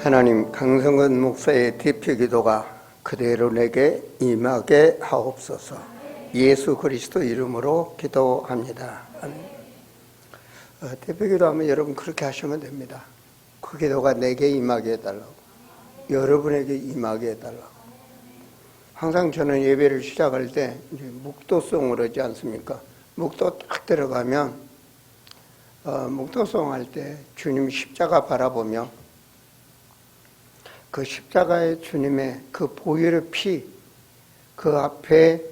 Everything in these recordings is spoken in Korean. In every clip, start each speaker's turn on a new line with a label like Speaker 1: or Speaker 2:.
Speaker 1: 하나님, 강성근 목사의 대표 기도가 그대로 내게 임하게 하옵소서. 예수 그리스도 이름으로 기도합니다. 아멘. 대표 기도하면 여러분 그렇게 하시면 됩니다. 그 기도가 내게 임하게 해달라고, 여러분에게 임하게 해달라고. 항상 저는 예배를 시작할 때 이제 묵도송을 하지 않습니까? 묵도 딱 들어가면 묵도송 할 때 주님 십자가 바라보며 그 십자가의 주님의 그 보혈의 피, 그 앞에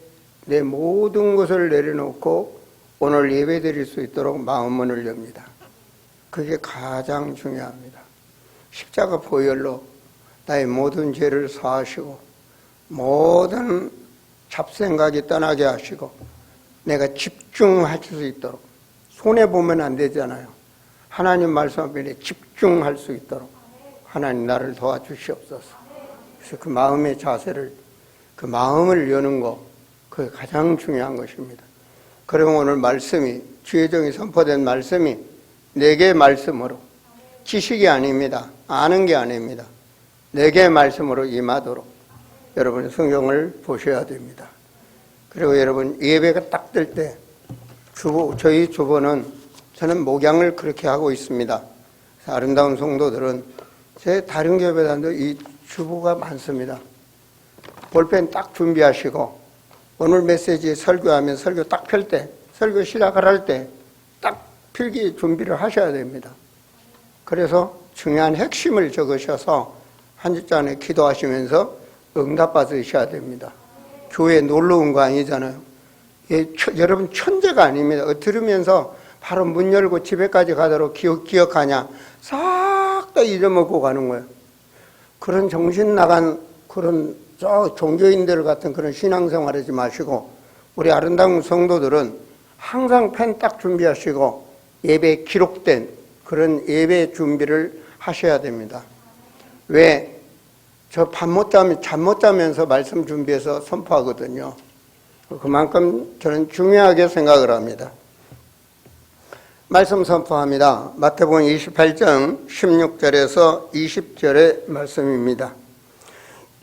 Speaker 1: 내 모든 것을 내려놓고 오늘 예배 드릴 수 있도록 마음문을 엽니다. 그게 가장 중요합니다. 십자가 보혈로 나의 모든 죄를 사하시고 모든 잡생각이 떠나게 하시고 내가 집중할 수 있도록, 손해보면 안 되잖아요. 하나님 말씀 앞에 집중할 수 있도록 하나님 나를 도와주시옵소서. 그래서 그 마음의 자세를, 그 마음을 여는 거, 그게 가장 중요한 것입니다. 그러면 오늘 말씀이, 주의 종이 선포된 말씀이 내게 말씀으로, 지식이 아닙니다. 아는 게 아닙니다. 내게 말씀으로 임하도록 여러분 성경을 보셔야 됩니다. 그리고 여러분 예배가 딱 될 때 저희 주보는, 저는 목양을 그렇게 하고 있습니다. 아름다운 성도들은 제 다른 교회보다도 이 주보가 많습니다. 볼펜 딱 준비하시고 오늘 메시지 설교하면 설교 딱 펼 때, 설교 시작할 때 딱 필기 준비를 하셔야 됩니다. 그래서 중요한 핵심을 적으셔서 한 주 전에 기도하시면서 응답받으셔야 됩니다. 교회에 놀러 온 거 아니잖아요. 여러분 천재가 아닙니다. 들으면서 바로 문 열고 집에까지 가도록 기억하냐, 싹 다 잊어먹고 가는 거예요. 그런 정신 나간 그런 종교인들 같은 그런 신앙생활 하지 마시고, 우리 아름다운 성도들은 항상 펜 딱 준비하시고 예배에 기록된 그런 예배 준비를 하셔야 됩니다. 왜? 저 잠 못 자면서 말씀 준비해서 선포하거든요. 그만큼 저는 중요하게 생각을 합니다. 말씀 선포합니다. 마태복음 28장 16절에서 20절의 말씀입니다.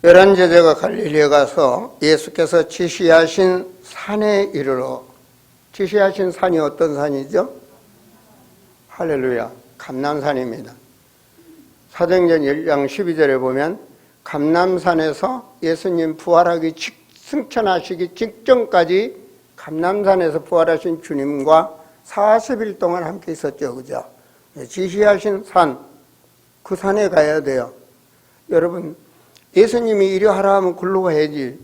Speaker 1: 11 제자가 갈릴리에 가서 예수께서 지시하신 산에 이르러, 지시하신 산이 어떤 산이죠? 할렐루야, 감람산입니다. 사도행전 1장 12절에 보면 감람산에서 예수님 부활하기 승천하시기 직전까지 감람산에서 부활하신 주님과 40일 동안 함께 있었죠. 그죠? 지시하신 산, 그 산에 가야 돼요. 여러분, 예수님이 이리 하라 하면 글로 가야지,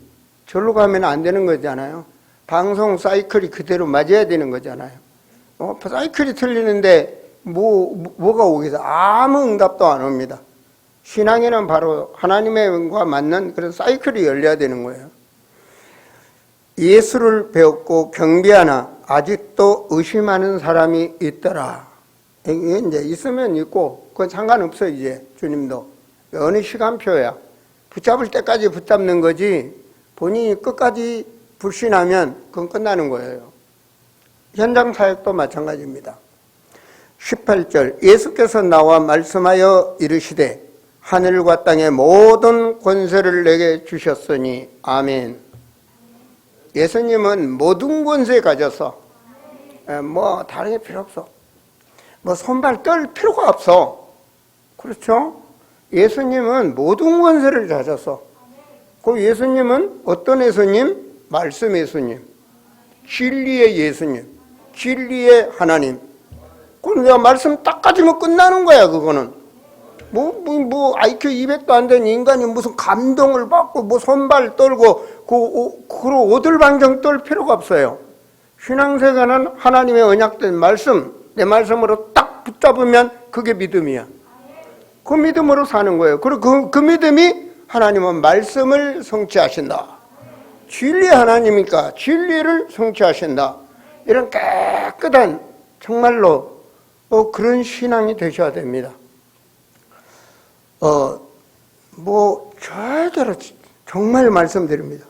Speaker 1: 절로 가면 안 되는 거잖아요. 방송 사이클이 그대로 맞아야 되는 거잖아요. 사이클이 틀리는데 뭐가 오겠어? 아무 응답도 안 옵니다. 신앙에는 바로 하나님과 맞는 그런 사이클이 열려야 되는 거예요. 예수를 배웠고 경배하나 아직도 의심하는 사람이 있더라. 이게 이제 있으면 있고, 그건 상관없어요. 이제 주님도 어느 시간표야. 붙잡을 때까지 붙잡는 거지, 본인이 끝까지 불신하면 그건 끝나는 거예요. 현장 사역도 마찬가지입니다. 18절, 예수께서 나와 말씀하여 이르시되 하늘과 땅의 모든 권세를 내게 주셨으니 아멘. 예수님은 모든 권세 가져서 다른 게 필요 없어. 손발 떨 필요가 없어. 그렇죠? 예수님은 모든 권세를 가져서, 그 예수님은 어떤 예수님? 말씀 예수님, 진리의 예수님, 진리의 하나님. 그럼 내가 말씀 딱 가지면 끝나는 거야. 그거는 IQ 200도 안 된 인간이 무슨 감동을 받고 손발 떨고 그로 오들방정 떨 필요가 없어요. 신앙생활은 하나님의 언약된 말씀, 내 말씀으로 딱 붙잡으면 그게 믿음이야. 그 믿음으로 사는 거예요. 그리고 그 믿음이 하나님은 말씀을 성취하신다. 진리의 하나님이니까 진리를 성취하신다. 이런 깨끗한 정말로 그런 신앙이 되셔야 됩니다. 절대로 정말 말씀드립니다.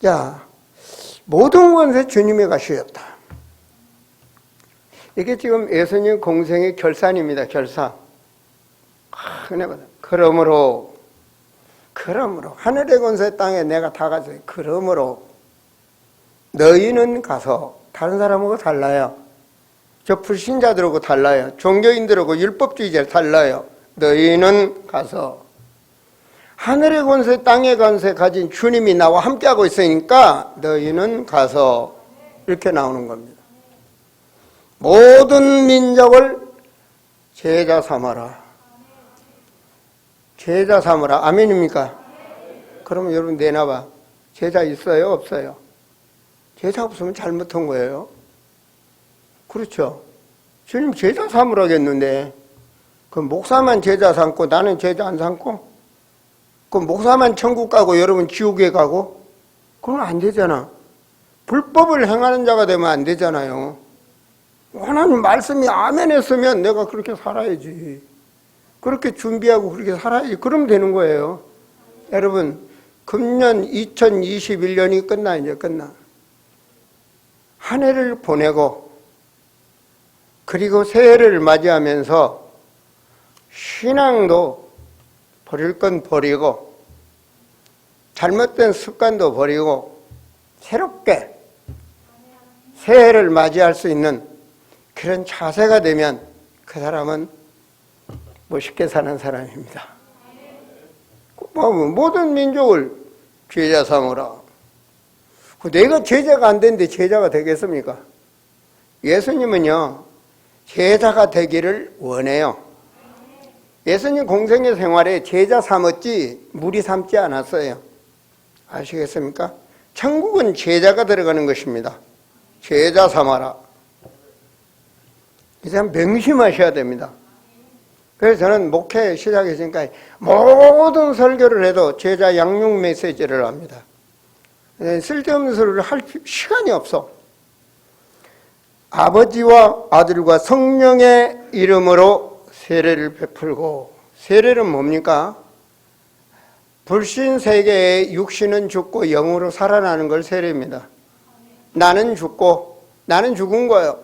Speaker 1: 자, 모든 권세 주님의 가시였다. 이게 지금 예수님 공생의 결산입니다. 결산. 은혜 받아. 그러므로 하늘의 권세 땅에 내가 다 가져요. 그러므로 너희는 가서, 다른 사람하고 달라요. 저 불신자들하고 달라요. 종교인들하고 율법주의자들 달라요. 너희는 가서 하늘의 권세 땅의 권세 가진 주님이 나와 함께하고 있으니까 너희는 가서, 이렇게 나오는 겁니다. 모든 민족을 제자 삼아라. 제자 삼으라. 아멘입니까? 그러면 여러분 내놔봐. 제자 있어요? 없어요? 제자 없으면 잘못한 거예요. 그렇죠? 주님 제자 삼으라겠는데 그 목사만 제자 삼고 나는 제자 안 삼고, 그 목사만 천국 가고 여러분 지옥에 가고, 그러면 안 되잖아. 불법을 행하는 자가 되면 안 되잖아요. 하나님 말씀이 아멘 했으면 내가 그렇게 살아야지. 그렇게 준비하고 그렇게 살아야지. 그러면 되는 거예요. 여러분, 금년 2021년이 끝나, 이제 끝나. 한 해를 보내고, 그리고 새해를 맞이하면서 신앙도 버릴 건 버리고, 잘못된 습관도 버리고, 새롭게 새해를 맞이할 수 있는 그런 자세가 되면 그 사람은 멋있게 사는 사람입니다. 모든 민족을 제자 삼으라. 내가 제자가 안 되는데 제자가 되겠습니까? 예수님은요, 제자가 되기를 원해요. 예수님 공생의 생활에 제자 삼았지 무리 삼지 않았어요. 아시겠습니까? 천국은 제자가 들어가는 것입니다. 제자 삼아라. 이제 명심하셔야 됩니다. 그래서 저는 목회 시작했으니까 모든 설교를 해도 제자 양육 메시지를 합니다. 쓸데없는 소리를 할 시간이 없어. 아버지와 아들과 성령의 이름으로 세례를 베풀고, 세례는 뭡니까? 불신 세계에 육신은 죽고 영으로 살아나는 걸 세례입니다. 나는 죽고, 나는 죽은 거예요.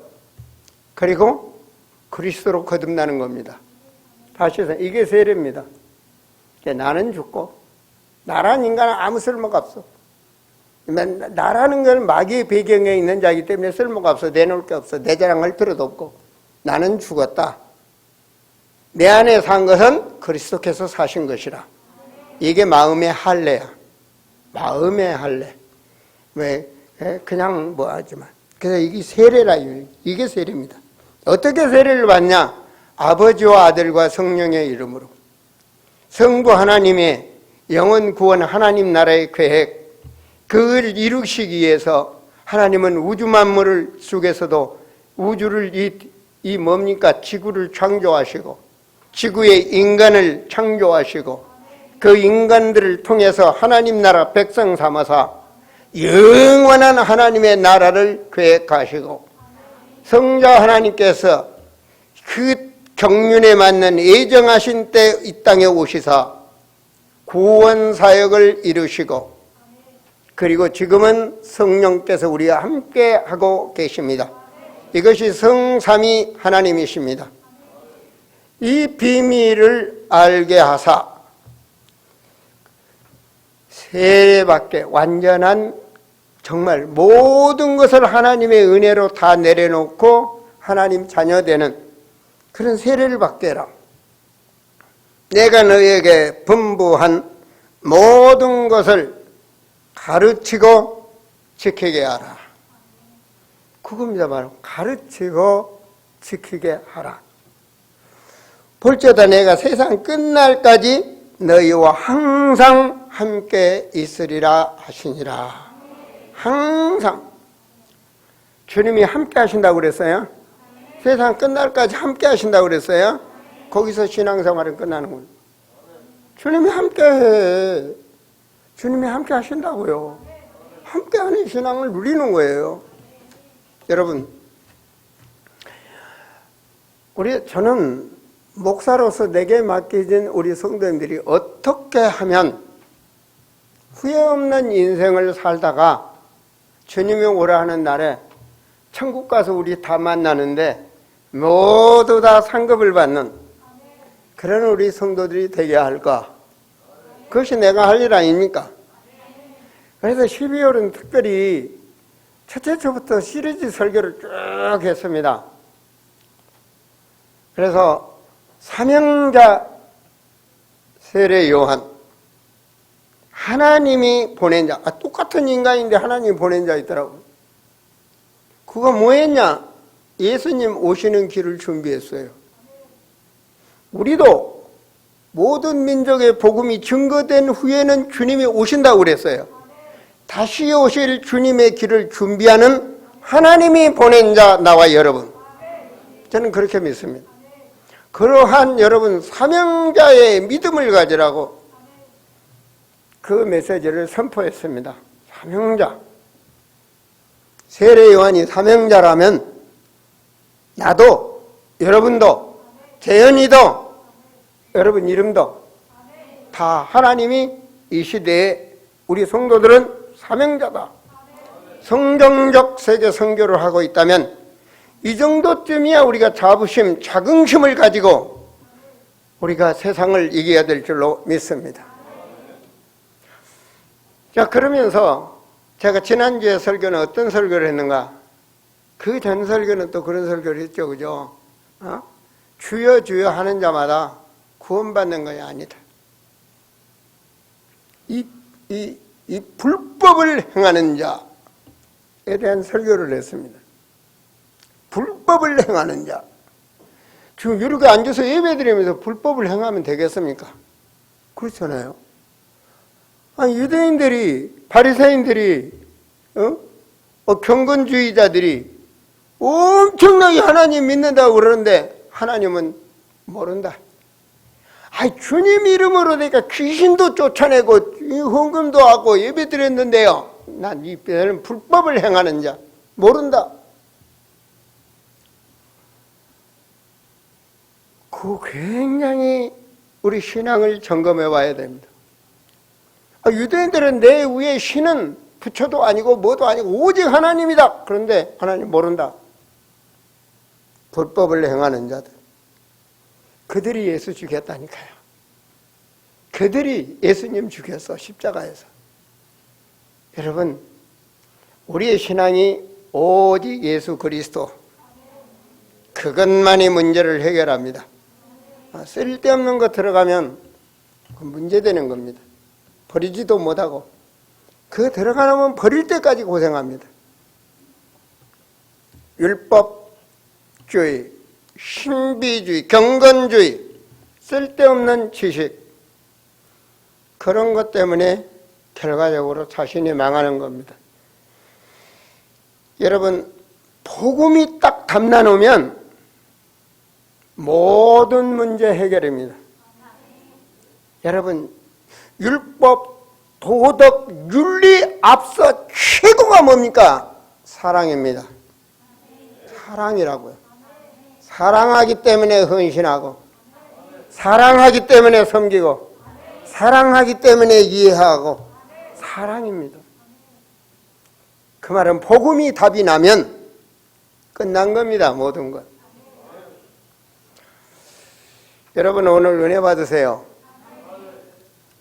Speaker 1: 그리고 그리스도로 거듭나는 겁니다. 다시 해서 이게 세례입니다. 나는 죽고, 나란 인간은 아무 쓸모가 없어. 나라는 건 마귀의 배경에 있는 자이기 때문에 쓸모가 없어. 내놓을 게 없어. 내 자랑할 필요도 없고. 나는 죽었다. 내 안에 산 것은 그리스도께서 사신 것이라. 이게 마음의 할례야. 마음의 할례. 왜? 그냥 뭐 하지만. 그래서 이게 세례라. 이게 세례입니다. 어떻게 세례를 받냐? 아버지와 아들과 성령의 이름으로. 성부 하나님의 영원 구원, 하나님 나라의 계획, 그걸 이루시기 위해서 하나님은 우주 만물을 속에서도 우주를 이 뭡니까? 지구를 창조하시고, 지구에 인간을 창조하시고, 그 인간들을 통해서 하나님 나라 백성 삼아서 영원한 하나님의 나라를 계획하시고, 성자 하나님께서 그 경륜에 맞는 예정하신 때 이 땅에 오시사 구원 사역을 이루시고, 그리고 지금은 성령께서 우리와 함께 하고 계십니다. 이것이 성삼위 하나님이십니다. 이 비밀을 알게 하사 세례밖에 완전한, 정말 모든 것을 하나님의 은혜로 다 내려놓고 하나님 자녀되는 그런 세례를 받게 해라. 내가 너에게 분부한 모든 것을 가르치고 지키게 하라. 그겁니다. 바로 가르치고 지키게 하라. 볼지어다 내가 세상 끝날까지 너희와 항상 함께 있으리라 하시니라. 항상 주님이 함께 하신다고 그랬어요. 세상 끝날까지 함께 하신다고 그랬어요. 거기서 신앙생활은 끝나는 거예요. 주님이 함께 해. 주님이 함께 하신다고요. 함께하는 신앙을 누리는 거예요. 여러분, 저는 목사로서 내게 맡겨진 우리 성도님들이 어떻게 하면 후회 없는 인생을 살다가 주님이 오라 하는 날에 천국 가서 우리 다 만나는데 모두 다 상급을 받는 그런 우리 성도들이 되게 할까? 그것이 내가 할 일 아닙니까? 그래서 12월은 특별히 첫째 주부터 시리즈 설교를 쭉 했습니다. 그래서 사명자 세례 요한, 하나님이 보낸 자, 똑같은 인간인데 하나님이 보낸 자 있더라고요. 그거 뭐였냐? 예수님 오시는 길을 준비했어요. 우리도 모든 민족의 복음이 증거된 후에는 주님이 오신다고 그랬어요. 다시 오실 주님의 길을 준비하는 하나님이 보낸 자 나와 여러분, 저는 그렇게 믿습니다. 그러한 여러분 사명자의 믿음을 가지라고 그 메시지를 선포했습니다. 사명자. 세례 요한이 사명자라면 나도, 여러분도, 재현이도, 여러분 이름도 다 하나님이 이 시대에 우리 성도들은 사명자다. 성경적 세계 선교를 하고 있다면 이 정도쯤이야 우리가 자부심, 자긍심을 가지고 우리가 세상을 이겨야 될 줄로 믿습니다. 자, 그러면서 제가 지난주에 설교는 어떤 설교를 했는가? 그 전 설교는 또 그런 설교를 했죠, 그죠? 주여 주여 하는 자마다 구원받는 것이 아니다. 이 불법을 행하는 자에 대한 설교를 했습니다. 불법을 행하는 자. 지금 이렇게 앉아서 예배드리면서 불법을 행하면 되겠습니까? 그렇잖아요. 아니, 유대인들이, 바리새인들이, 경건주의자들이 엄청나게 하나님 믿는다고 그러는데 하나님은 모른다. 아이, 주님 이름으로 내가 귀신도 쫓아내고 헌금도 하고 예배드렸는데요. 난 이 불법을 행하는 자 모른다. 그 굉장히 우리 신앙을 점검해 봐야 됩니다. 유대인들은 내 위에 신은 부처도 아니고 뭐도 아니고 오직 하나님이다. 그런데 하나님 모른다. 불법을 행하는 자들. 그들이 예수 죽였다니까요. 그들이 예수님 죽였어, 십자가에서. 여러분, 우리의 신앙이 오직 예수 그리스도, 그것만이 문제를 해결합니다. 쓸데없는 거 들어가면 문제되는 겁니다. 버리지도 못하고 그거 들어가면 버릴 때까지 고생합니다. 율법주의, 신비주의, 경건주의, 쓸데없는 지식, 그런 것 때문에 결과적으로 자신이 망하는 겁니다. 여러분, 복음이 딱 담나놓으면 모든 문제 해결입니다. 여러분, 율법, 도덕, 윤리 앞서 최고가 뭡니까? 사랑입니다. 사랑이라고요. 사랑하기 때문에 헌신하고, 사랑하기 때문에 섬기고, 사랑하기 때문에 이해하고, 사랑입니다. 그 말은 복음이 답이 나면 끝난 겁니다. 모든 것. 여러분, 오늘 은혜 받으세요.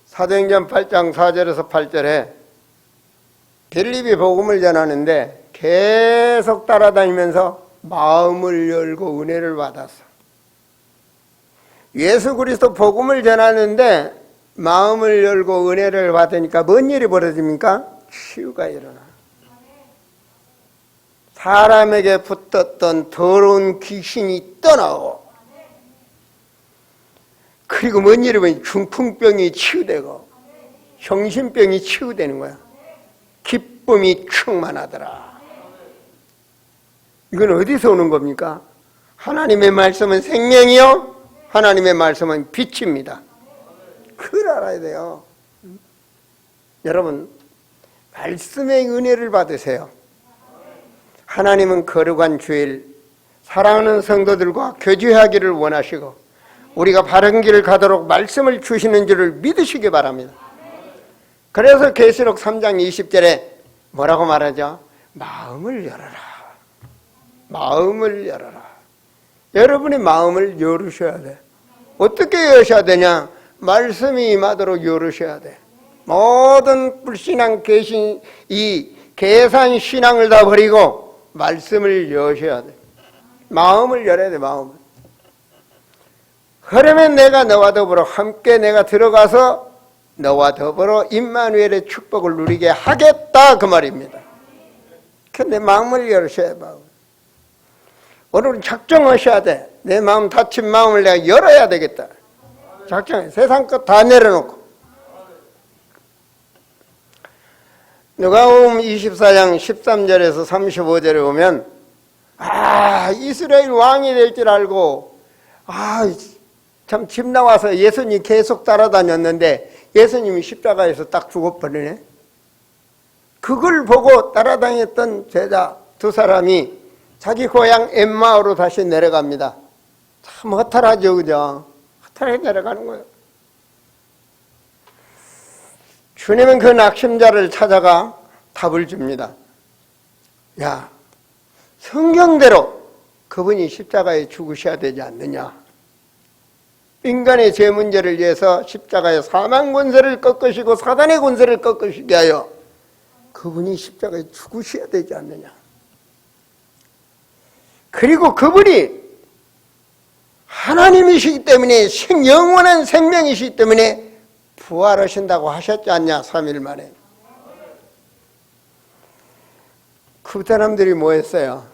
Speaker 1: 사도행전 8장 4절에서 8절에 빌립이 복음을 전하는데 계속 따라다니면서 마음을 열고 은혜를 받았어. 예수 그리스도 복음을 전하는데 마음을 열고 은혜를 받으니까 뭔 일이 벌어집니까? 치유가 일어나. 사람에게 붙었던 더러운 귀신이 떠나고, 그리고 뭔 일이 보면 중풍병이 치유되고 정신병이 치유되는 거야. 기쁨이 충만하더라. 이건 어디서 오는 겁니까? 하나님의 말씀은 생명이요, 하나님의 말씀은 빛입니다. 그걸 알아야 돼요. 여러분, 말씀의 은혜를 받으세요. 하나님은 거룩한 주일 사랑하는 성도들과 교제하기를 원하시고 우리가 바른 길을 가도록 말씀을 주시는 줄을 믿으시기 바랍니다. 그래서 계시록 3장 20절에 뭐라고 말하죠? 마음을 열어라. 마음을 열어라. 여러분의 마음을 열으셔야 돼. 어떻게 여셔야 되냐? 말씀이 임하도록 열으셔야 돼. 모든 불신앙, 개신, 이 계산 신앙을 다 버리고 말씀을 여셔야 돼. 마음을 열어야 돼, 마음을. 그러면 내가 너와 더불어 함께 내가 들어가서 너와 더불어 임마누엘의 축복을 누리게 하겠다, 그 말입니다. 근데 마음을 열으셔야 해, 마음. 오늘은 작정하셔야 돼. 내 마음 닫힌 마음을 내가 열어야 되겠다. 작정해. 세상 것 다 내려놓고. 누가복음 24장 13절에서 35절에 보면 이스라엘 왕이 될 줄 알고 참 집 나와서 예수님 계속 따라다녔는데 예수님이 십자가에서 딱 죽어버리네. 그걸 보고 따라다녔던 제자 두 사람이 자기 고향 엠마오로 다시 내려갑니다. 참 허탈하죠, 그죠? 허탈하게 내려가는 거예요. 주님은 그 낙심자를 찾아가 답을 줍니다. 야, 성경대로 그분이 십자가에 죽으셔야 되지 않느냐? 인간의 죄 문제를 위해서 십자가에 사망 권세를 꺾으시고 사단의 권세를 꺾으시게 하여 그분이 십자가에 죽으셔야 되지 않느냐? 그리고 그분이 하나님이시기 때문에 영원한 생명이시기 때문에 부활하신다고 하셨지 않냐? 3일 만에. 그 사람들이 뭐 했어요?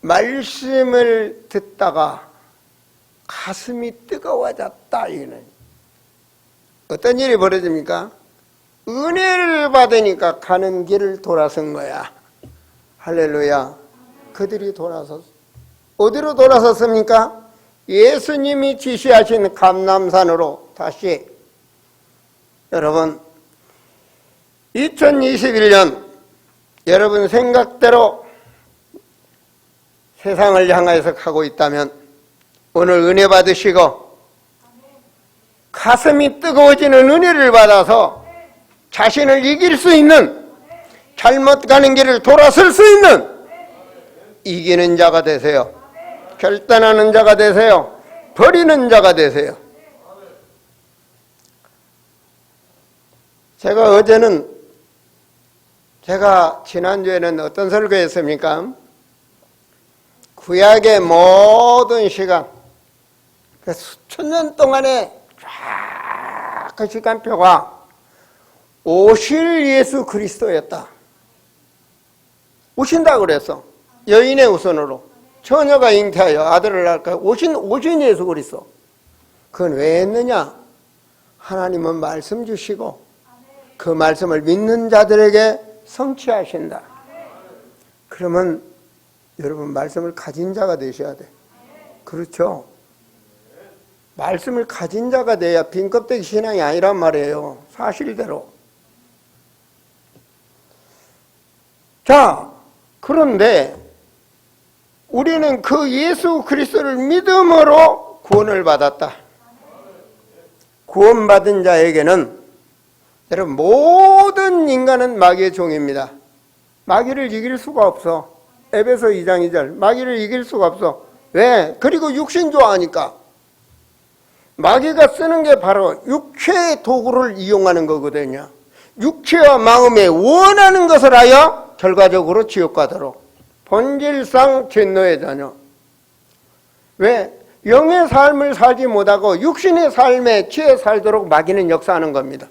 Speaker 1: 말씀을 듣다가 가슴이 뜨거워졌다. 이거는 어떤 일이 벌어집니까? 은혜를 받으니까 가는 길을 돌아선 거야. 할렐루야. 그들이 돌아섰어. 어디로 돌아섰습니까? 예수님이 지시하신 감람산으로 다시. 여러분, 2021년 여러분 생각대로 세상을 향해서 가고 있다면 오늘 은혜 받으시고 가슴이 뜨거워지는 은혜를 받아서 자신을 이길 수 있는, 잘못 가는 길을 돌아설 수 있는 이기는 자가 되세요. 결단하는 자가 되세요. 버리는 자가 되세요. 제가 지난주에는 어떤 설교했습니까? 구약의 모든 시간, 그 수천 년 동안의 쫙 그 시간표가 오실 예수 그리스도였다. 오신다고 그랬어. 여인의 우선으로. 처녀가 잉태하여 아들을 낳을까 오신 예수 그리스도. 그건 왜 했느냐? 하나님은 말씀 주시고 그 말씀을 믿는 자들에게 성취하신다. 그러면 여러분 말씀을 가진 자가 되셔야 돼. 그렇죠? 말씀을 가진 자가 돼야 빈껍데기 신앙이 아니란 말이에요. 사실대로. 자, 그런데 우리는 그 예수 그리스도를 믿음으로 구원을 받았다. 구원받은 자에게는 여러분 모든 인간은 마귀의 종입니다. 마귀를 이길 수가 없어. 에베소 2장 2절 마귀를 이길 수가 없어. 왜? 그리고 육신 좋아하니까. 마귀가 쓰는 게 바로 육체의 도구를 이용하는 거거든요. 육체와 마음에 원하는 것을 하여 결과적으로 지옥 가도록. 본질상 진노의 자녀. 왜? 영의 삶을 살지 못하고 육신의 삶에 취해 살도록 마귀는 역사하는 겁니다.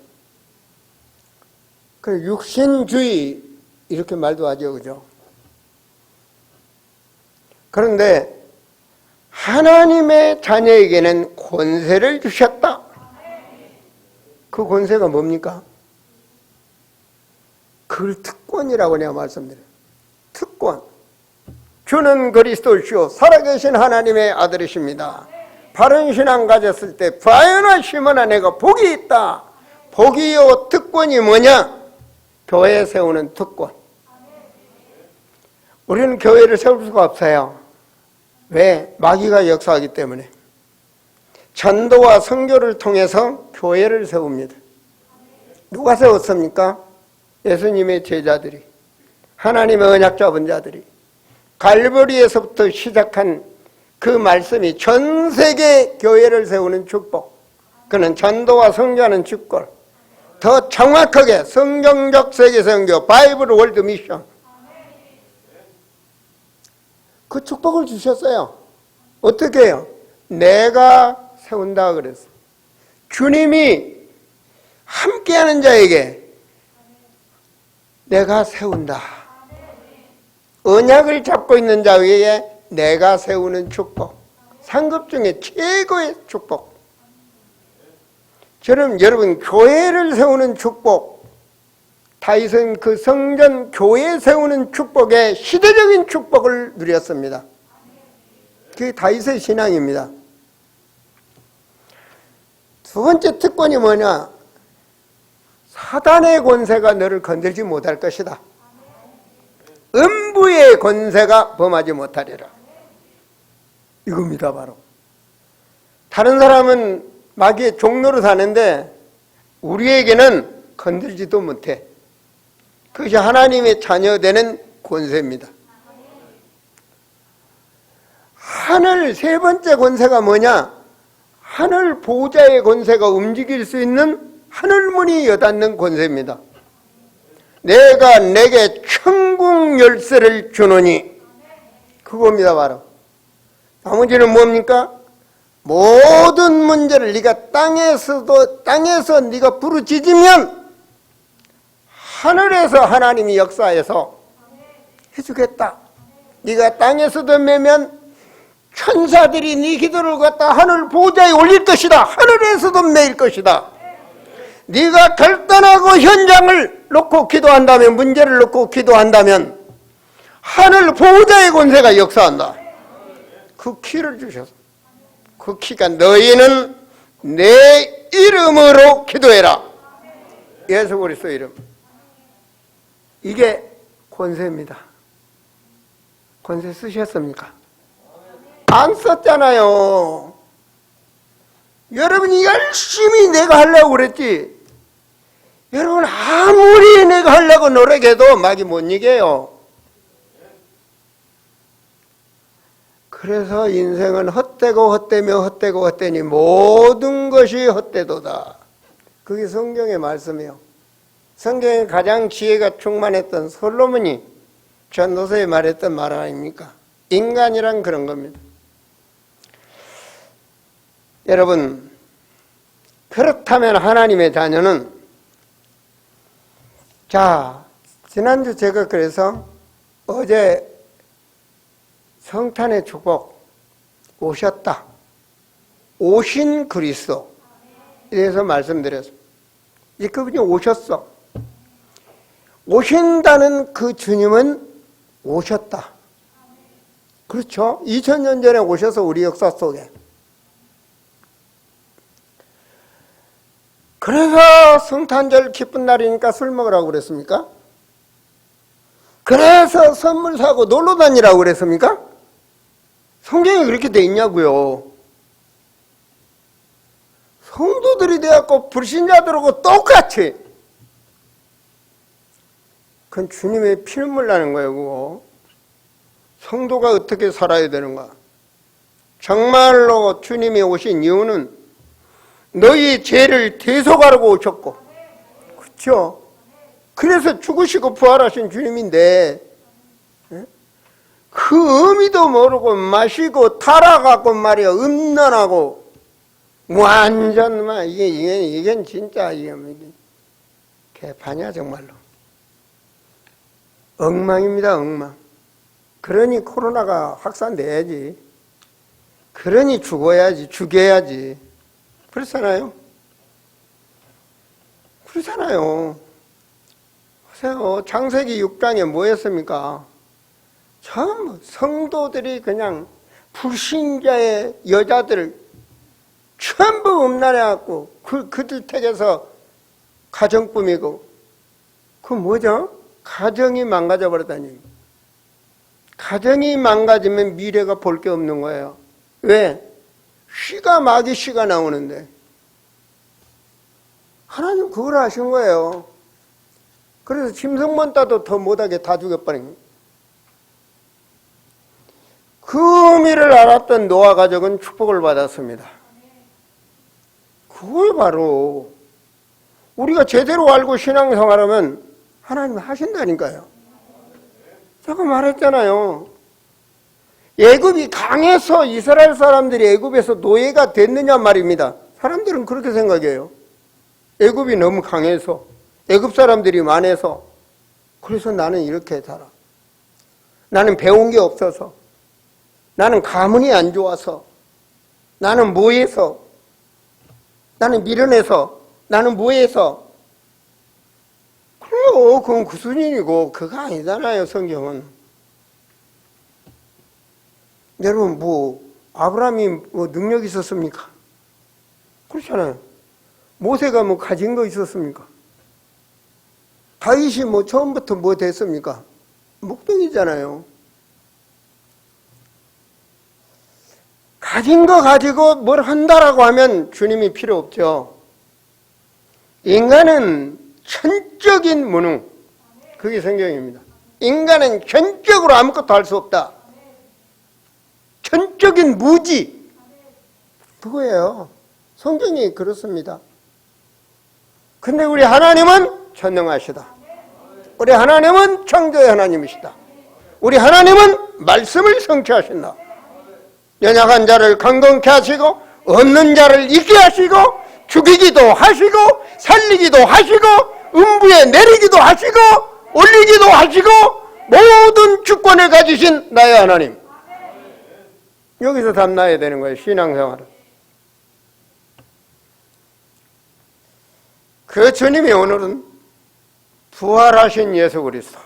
Speaker 1: 그 육신주의 이렇게 말도 하죠, 그죠? 그런데 하나님의 자녀에게는 권세를 주셨다. 그 권세가 뭡니까? 그걸 특권이라고 내가 말씀드려요. 특권. 주는 그리스도시요 살아계신 하나님의 아들이십니다. 바른 신앙 가졌을 때 바요나 시몬아 내가 복이 있다. 복이요 특권이 뭐냐? 교회 세우는 특권. 우리는 교회를 세울 수가 없어요. 왜? 마귀가 역사하기 때문에. 전도와 선교를 통해서 교회를 세웁니다. 누가 세웠습니까? 예수님의 제자들이, 하나님의 언약 잡은 자들이, 갈보리에서부터 시작한 그 말씀이 전 세계 교회를 세우는 축복, 그는 전도와 성교하는 축복, 더 정확하게 성경적 세계선교, 바이블 월드 미션, 그 축복을 주셨어요. 어떻게 해요? 내가 세운다 그랬어. 주님이 함께하는 자에게 내가 세운다. 언약을 잡고 있는 자에게 내가 세우는 축복. 상급 중에 최고의 축복. 저는 여러분 교회를 세우는 축복, 다윗은 그 성전 교회 세우는 축복에 시대적인 축복을 누렸습니다. 그게 다윗의 신앙입니다. 두 번째 특권이 뭐냐? 사단의 권세가 너를 건들지 못할 것이다. 음부의 권세가 범하지 못하리라. 이겁니다, 바로. 다른 사람은 마귀의 종로로 사는데 우리에게는 건들지도 못해. 그것이 하나님의 자녀되는 권세입니다. 하늘 세 번째 권세가 뭐냐? 하늘 보호자의 권세가 움직일 수 있는 하늘문이 여닫는 권세입니다. 내가 내게 천국 열쇠를 주노니, 그겁니다, 바로. 나머지는 뭡니까? 모든 문제를 네가 땅에서 네가 부르짖으면 하늘에서 하나님이 역사해서 해주겠다. 네가 땅에서도 매면 천사들이 네 기도를 갖다 하늘 보좌에 올릴 것이다. 하늘에서도 매일 것이다. 네가 결단하고 현장을 놓고 기도한다면, 문제를 놓고 기도한다면 하늘 보좌의 권세가 역사한다. 그 키를 주셔서, 그 키가 너희는 내 이름으로 기도해라. 예수 그리스도 이름. 이게 권세입니다. 권세 쓰셨습니까? 안 썼잖아요. 여러분이 열심히 내가 하려고 그랬지. 여러분 아무리 내가 하려고 노력해도 마귀 못 이겨요. 그래서 인생은 헛되고 헛되며 헛되고 헛되니 모든 것이 헛되도다. 그게 성경의 말씀이에요. 성경에 가장 지혜가 충만했던 솔로몬이 전도서에 말했던 말 아닙니까? 인간이란 그런 겁니다. 여러분, 그렇다면 하나님의 자녀는, 자, 지난주 제가 그래서 어제 성탄의 축복, 오셨다, 오신 그리스도, 이래서 말씀드렸습니다. 이 그분이 오셨어. 오신다는 그 주님은 오셨다. 그렇죠? 2000년 전에 오셔서 우리 역사 속에. 그래서 성탄절 기쁜 날이니까 술 먹으라고 그랬습니까? 그래서 선물 사고 놀러 다니라고 그랬습니까? 성경에 그렇게 돼 있냐고요. 성도들이 되었고 불신자들하고 똑같이, 그건 주님의 피눈물 나는 거예요. 그거. 성도가 어떻게 살아야 되는가? 정말로 주님이 오신 이유는 너희 죄를 대속하라고 오셨고, 그렇죠? 그래서 죽으시고 부활하신 주님인데, 그 의미도 모르고 마시고 타락하고 말이야, 음란하고 완전 막 이게 진짜 이게 개판이야 정말로. 엉망입니다, 엉망. 그러니 코로나가 확산돼야지. 그러니 죽여야지. 그렇잖아요. 그렇잖아요. 보세요. 창세기 6장에 뭐 했습니까? 전부 성도들이 그냥 불신자의 여자들을 전부 음란해갖고 그들 택해서 가정 꾸미고, 그 뭐죠? 가정이 망가져버렸다니. 가정이 망가지면 미래가 볼 게 없는 거예요. 왜? 마귀 씨가 나오는데. 하나님 그걸 아신 거예요. 그래서 짐승만 따도 더 못하게 다 죽여버린 거예요. 그 의미를 알았던 노아 가족은 축복을 받았습니다. 그걸 바로 우리가 제대로 알고 신앙생활하면 하나님 하신다니까요. 제가 말했잖아요. 애굽이 강해서 이스라엘 사람들이 애굽에서 노예가 됐느냐 말입니다. 사람들은 그렇게 생각해요. 애굽이 너무 강해서, 애굽 사람들이 많아서, 그래서 나는 이렇게 살아. 나는 배운 게 없어서, 나는 가문이 안 좋아서, 나는 뭐해서, 나는 미련해서, 나는 뭐해서. 그래요. 그건 그 수준이고 그거 아니잖아요. 성경은. 여러분 뭐 아브라함이 뭐 능력이 있었습니까? 그렇잖아요. 모세가 뭐 가진 거 있었습니까? 다윗이 뭐 처음부터 뭐 됐습니까? 목동이잖아요. 가진 거 가지고 뭘 한다라고 하면 주님이 필요 없죠. 인간은 천적인 무능, 그게 성경입니다. 인간은 전적으로 아무것도 할 수 없다. 천적인 무지, 그거예요. 성경이 그렇습니다. 근데 우리 하나님은 전능하시다. 우리 하나님은 창조의 하나님이시다. 우리 하나님은 말씀을 성취하신다. 연약한 자를 강건케 하시고 없는 자를 있게 하시고 죽이기도 하시고 살리기도 하시고 음부에 내리기도 하시고 올리기도 하시고 모든 주권을 가지신 나의 하나님. 여기서 담나야 되는 거예요. 신앙생활은. 그 주님이 오늘은 부활하신 예수 그리스도,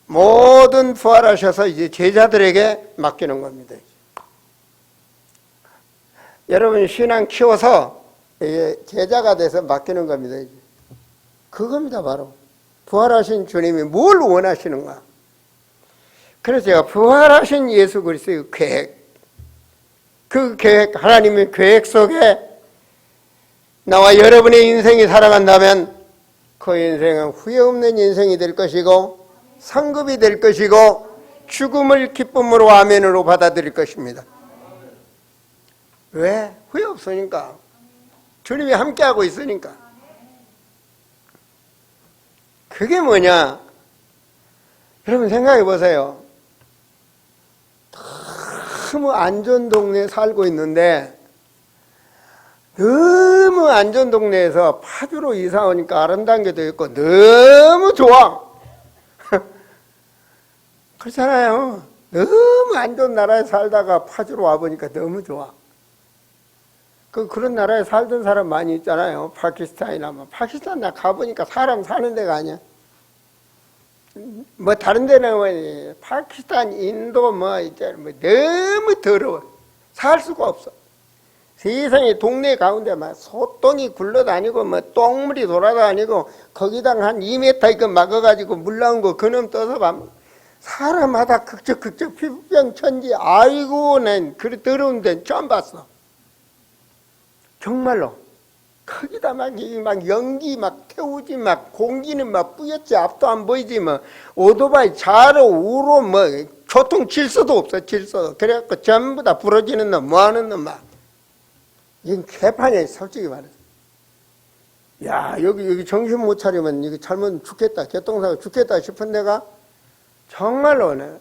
Speaker 1: 모든 부활하셔서 이제 제자들에게 맡기는 겁니다. 여러분 신앙 키워서 제자가 돼서 맡기는 겁니다. 그겁니다. 바로 부활하신 주님이 뭘 원하시는가. 그래서 제가 부활하신 예수 그리스도의 계획, 그 계획, 하나님의 계획 속에 나와 여러분의 인생이 살아간다면 그 인생은 후회 없는 인생이 될 것이고 상급이 될 것이고 죽음을 기쁨으로 아멘으로 받아들일 것입니다. 왜? 후회 없으니까. 주님이 함께하고 있으니까. 그게 뭐냐? 여러분 생각해 보세요. 너무 안전 동네에 살고 있는데 너무 안전 동네에서 파주로 이사 오니까 아름다운 게 더 있고 너무 좋아. 그렇잖아요. 너무 안 좋은 나라에 살다가 파주로 와보니까 너무 좋아. 그런 나라에 살던 사람 많이 있잖아요. 파키스탄이나 뭐. 파키스탄 나 가보니까 사람 사는 데가 아니야. 뭐 다른 데는 뭐 파키스탄, 인도 뭐 있잖아요. 뭐 너무 더러워. 살 수가 없어. 세상에 동네 가운데 막 소똥이 굴러다니고 뭐 똥물이 돌아다니고 거기다 한 2m 이거 막아가지고 물 나온 거 그놈 떠서 밥. 사람마다 극적 피부병 천지. 아이고 난 그래 더러운 데는 처음 봤어. 정말로 거기다 막 연기 막 태우지 막 공기는 막 뿌옇지 앞도 안 보이지 뭐 오토바이 좌로 우로 뭐 교통 질서도 없어. 질서. 그래갖고 전부 다 부러지는 놈 뭐하는 놈 막. 이건 개판이야 솔직히 말해서. 야 여기 정신 못 차리면 이거 잘못 죽겠다 교통사고 죽겠다 싶은 데가 정말로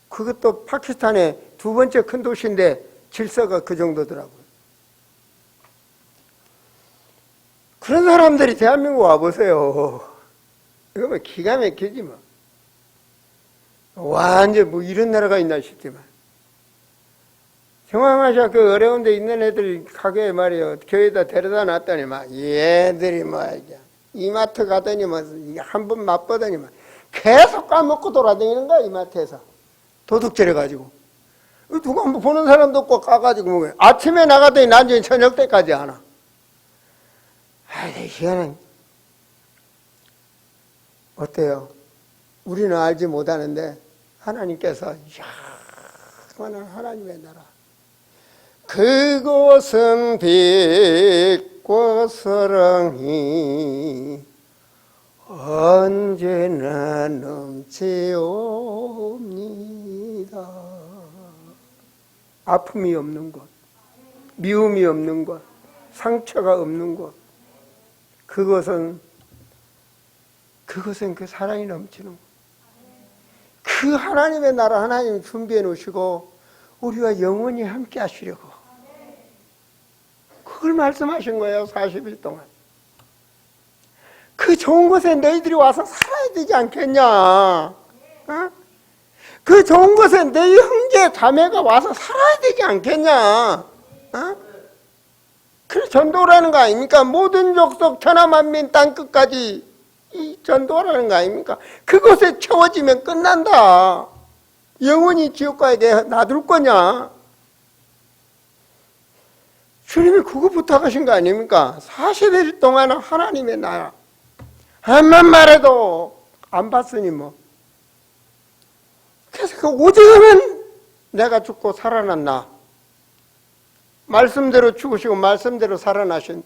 Speaker 1: 그것도 파키스탄의 두 번째 큰 도시인데 질서가 그 정도더라고요. 그런 사람들이 대한민국 와보세요. 이거 뭐 기가 막히지 뭐. 완전 뭐 이런 나라가 있나 싶지만. 정황하셔 그 어려운 데 있는 애들 가게에 말이에요. 교회에다 데려다 놨더니 막 얘들이 뭐 이마트 가더니 뭐 한 번 맛보더니 막 계속 까먹고 돌아다니는 거야 이마트에서. 도둑질해가지고. 누가 한번 보는 사람도 없고 까가지고 뭐 아침에 나가더니 나중에 저녁 때까지 하나. 아이 시간은 어때요? 우리는 알지 못하는데 하나님께서 이야 하나님의 나라. 그곳은 빛과 사랑이 언제나 넘쳐옵니다. 아픔이 없는 곳, 미움이 없는 곳, 상처가 없는 곳, 그것은 그 사랑이 넘치는 곳. 그 하나님의 나라 하나님 준비해 놓으시고 우리와 영원히 함께 하시려고 그걸 말씀하신 거예요. 40일 동안. 그 좋은 곳에 너희들이 와서 살아야 되지 않겠냐? 어? 그 좋은 곳에 너희 형제 자매가 와서 살아야 되지 않겠냐? 어? 그래 전도라는 거 아닙니까? 모든 족속 천하만민 땅끝까지 이 전도라는 거 아닙니까? 그곳에 채워지면 끝난다. 영원히 지옥 가야 돼. 놔둘 거냐? 주님이 그거 부탁하신 거 아닙니까? 40일 동안 하나님의 나라 한만 말해도 안 봤으니 뭐. 그래서 그 오직하면 내가 죽고 살아났나. 말씀대로 죽으시고 말씀대로 살아나신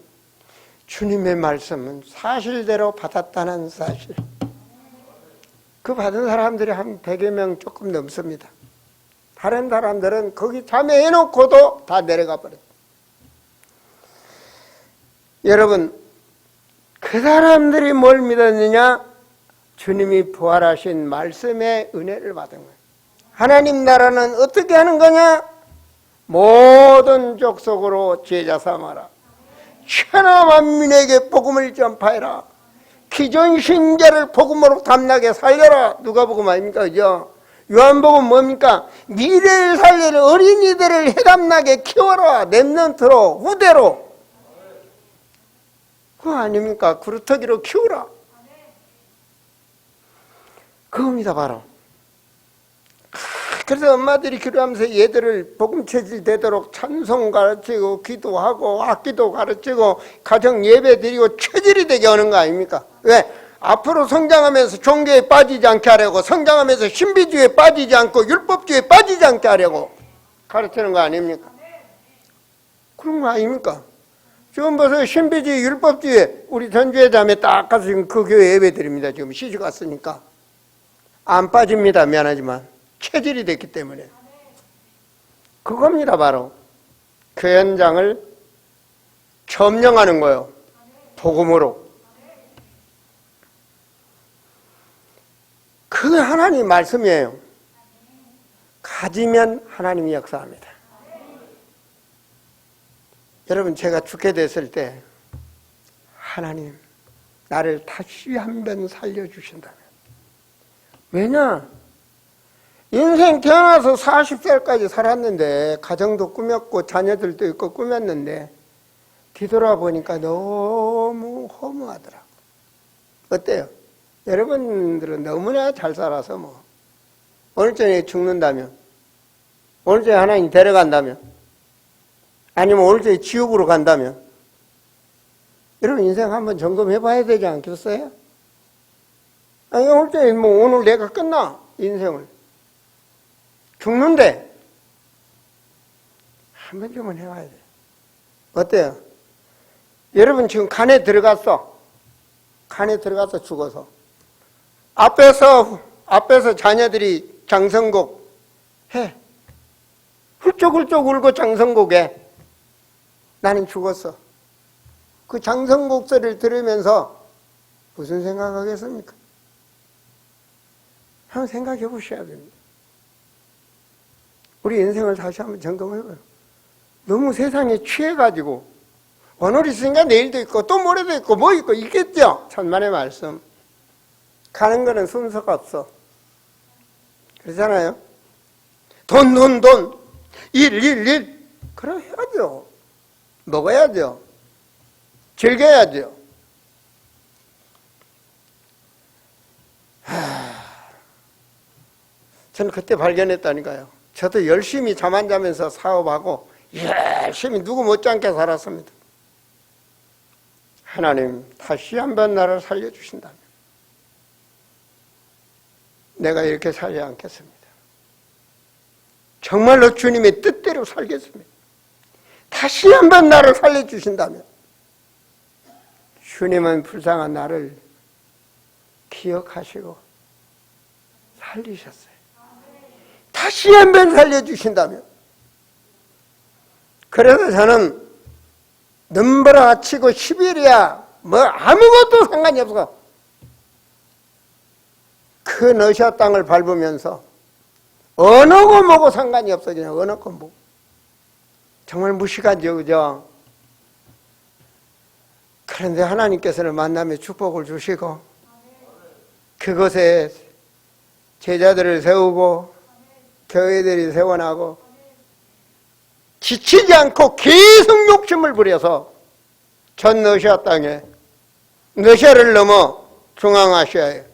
Speaker 1: 주님의 말씀은 사실대로 받았다는 사실. 그 받은 사람들이 한 100여 명 조금 넘습니다. 다른 사람들은 거기 참여해놓고도 다 내려가 버렸어요. 여러분, 그 사람들이 뭘 믿었느냐? 주님이 부활하신 말씀의 은혜를 받은 거예요. 하나님 나라는 어떻게 하는 거냐? 모든 족속으로 제자 삼아라. 천하만민에게 복음을 전파해라. 기존 신자를 복음으로 담나게 살려라. 누가복음 아닙니까? 그죠? 요한복음 뭡니까? 미래를 살릴 어린이들을 해담나게 키워라. 렘넌트로, 후대로. 그거 아닙니까? 그루터기로 키우라. 그겁니다, 바로. 그래서 엄마들이 기도하면서 얘들을 복음 체질 되도록 찬송 가르치고 기도하고 악기도 가르치고 가정 예배 드리고 체질이 되게 하는 거 아닙니까? 왜? 앞으로 성장하면서 종교에 빠지지 않게 하려고, 성장하면서 신비주의에 빠지지 않고 율법주의에 빠지지 않게 하려고 가르치는 거 아닙니까? 그런 거 아닙니까? 지금 벌써 신비주의, 율법주의, 우리 전주회 자매 딱 가서 지금 그 교회 예배 드립니다. 지금 시집 갔으니까. 안 빠집니다. 미안하지만. 체질이 됐기 때문에. 그겁니다, 바로. 그 현장을 점령하는 거예요. 복음으로. 그 하나님 말씀이에요. 가지면 하나님이 역사합니다. 여러분, 제가 죽게 됐을 때 하나님 나를 다시 한번 살려주신다면, 왜냐? 인생 태어나서 40살까지 살았는데 가정도 꾸몄고 자녀들도 있고 꾸몄는데 뒤돌아보니까 너무 허무하더라고. 어때요? 여러분들은 너무나 잘 살아서 뭐 오늘 저녁에 죽는다면, 오늘 저녁에 하나님 데려간다면, 아니면 오늘 저녁에 지옥으로 간다면 여러분 인생 한번 점검해 봐야 되지 않겠어요? 아니 오늘 저녁에 뭐 오늘 내가 끝나 인생을 죽는데 한 번쯤은 해봐야 돼. 어때요? 여러분 지금 간에 들어갔어. 간에 들어가서 죽어서 앞에서 자녀들이 장성곡 해. 훌쩍훌쩍 울고 장성곡에 나는 죽었어. 그 장성곡 소리를 들으면서 무슨 생각하겠습니까? 한번 생각해 보셔야 됩니다. 우리 인생을 다시 한번 점검해봐요. 너무 세상에 취해가지고 오늘 있으니까 내일도 있고 또 모레도 있고 뭐 있고 있겠죠? 천만의 말씀. 가는 거는 순서가 없어. 그렇잖아요? 돈. 일. 그럼 해야죠. 먹어야죠. 즐겨야죠. 저는 그때 발견했다니까요. 저도 열심히 잠 안 자면서 사업하고 열심히 누구 못지않게 살았습니다. 하나님 다시 한번 나를 살려주신다면 내가 이렇게 살지 않겠습니다. 정말로 주님의 뜻대로 살겠습니다. 다시 한번 나를 살려주신다면 주님은 불쌍한 나를 기억하시고 살리셨어요. 다시 한번 살려주신다면. 그래서 저는 넘버라 치고 시베리아 뭐 아무것도 상관이 없어. 그 러시아 땅을 밟으면서 어느 거 뭐고 상관이 없어. 그냥 어느 거 뭐. 정말 무식하죠, 그죠? 그런데 하나님께서는 만남의 축복을 주시고 그곳에 제자들을 세우고 교회들이 세워나고 지치지 않고 계속 욕심을 부려서 전 러시아 땅에, 러시아를 넘어 중앙아시아에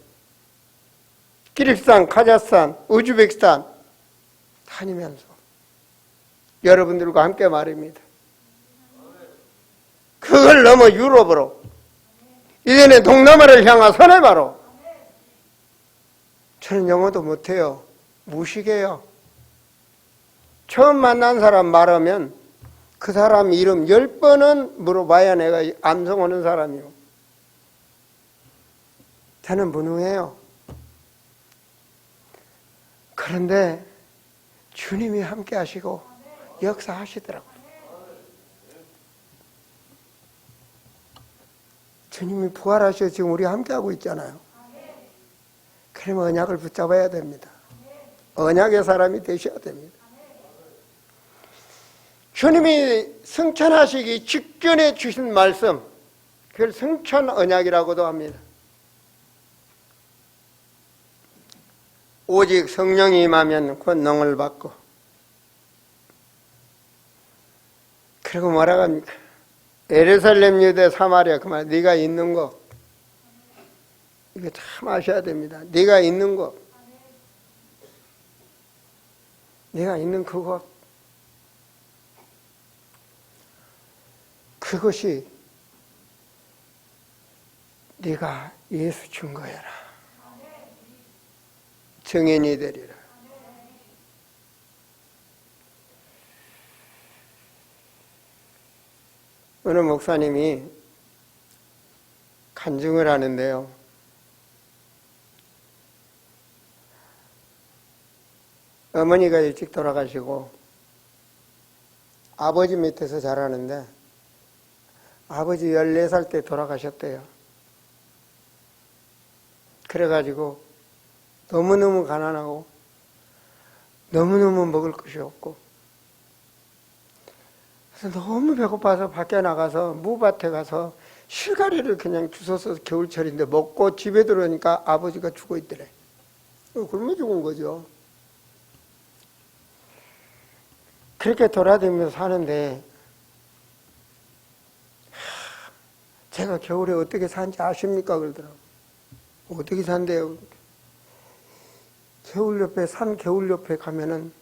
Speaker 1: 키르기스탄, 카자흐스탄, 우즈베키스탄 다니면서 여러분들과 함께 말입니다. 그걸 넘어 유럽으로, 이제는 동남아를 향한 선해바로. 저는 영어도 못해요. 무식해요. 처음 만난 사람 말하면 그 사람 이름 10번은 물어봐야 내가 암송 오는 사람이요. 저는 무능해요. 그런데 주님이 함께 하시고 역사하시더라고요. 주님이 부활하셔서 지금 우리 함께 하고 있잖아요. 그러면 언약을 붙잡아야 됩니다. 언약의 사람이 되셔야 됩니다. 주님이 승천하시기 직전에 주신 말씀, 그걸 승천 언약이라고도 합니다. 오직 성령이 임하면 권능을 받고, 그리고 뭐라고 합니까? 예루살렘, 유대, 사마리아, 그 말, 네가 있는 거, 이거 참 아셔야 됩니다. 네가 있는 거, 네가 있는 그곳, 그것이 네가 예수 증거해라. 증인이 되리라. 어느 목사님이 간증을 하는데요. 어머니가 일찍 돌아가시고 아버지 밑에서 자라는데 아버지 14살 때 돌아가셨대요. 그래가지고 너무너무 가난하고 너무너무 먹을 것이 없고 그래서 너무 배고파서 밖에 나가서 무밭에 가서 실가리를 그냥 주워서 겨울철인데 먹고 집에 들어오니까 아버지가 죽어 있더래. 굶어 죽은 거죠. 그렇게 돌아다니면서 사는데 제가 겨울에 어떻게 사는지 아십니까? 그러더라고요. 어떻게 산대요? 겨울 옆에, 산 겨울 옆에 가면은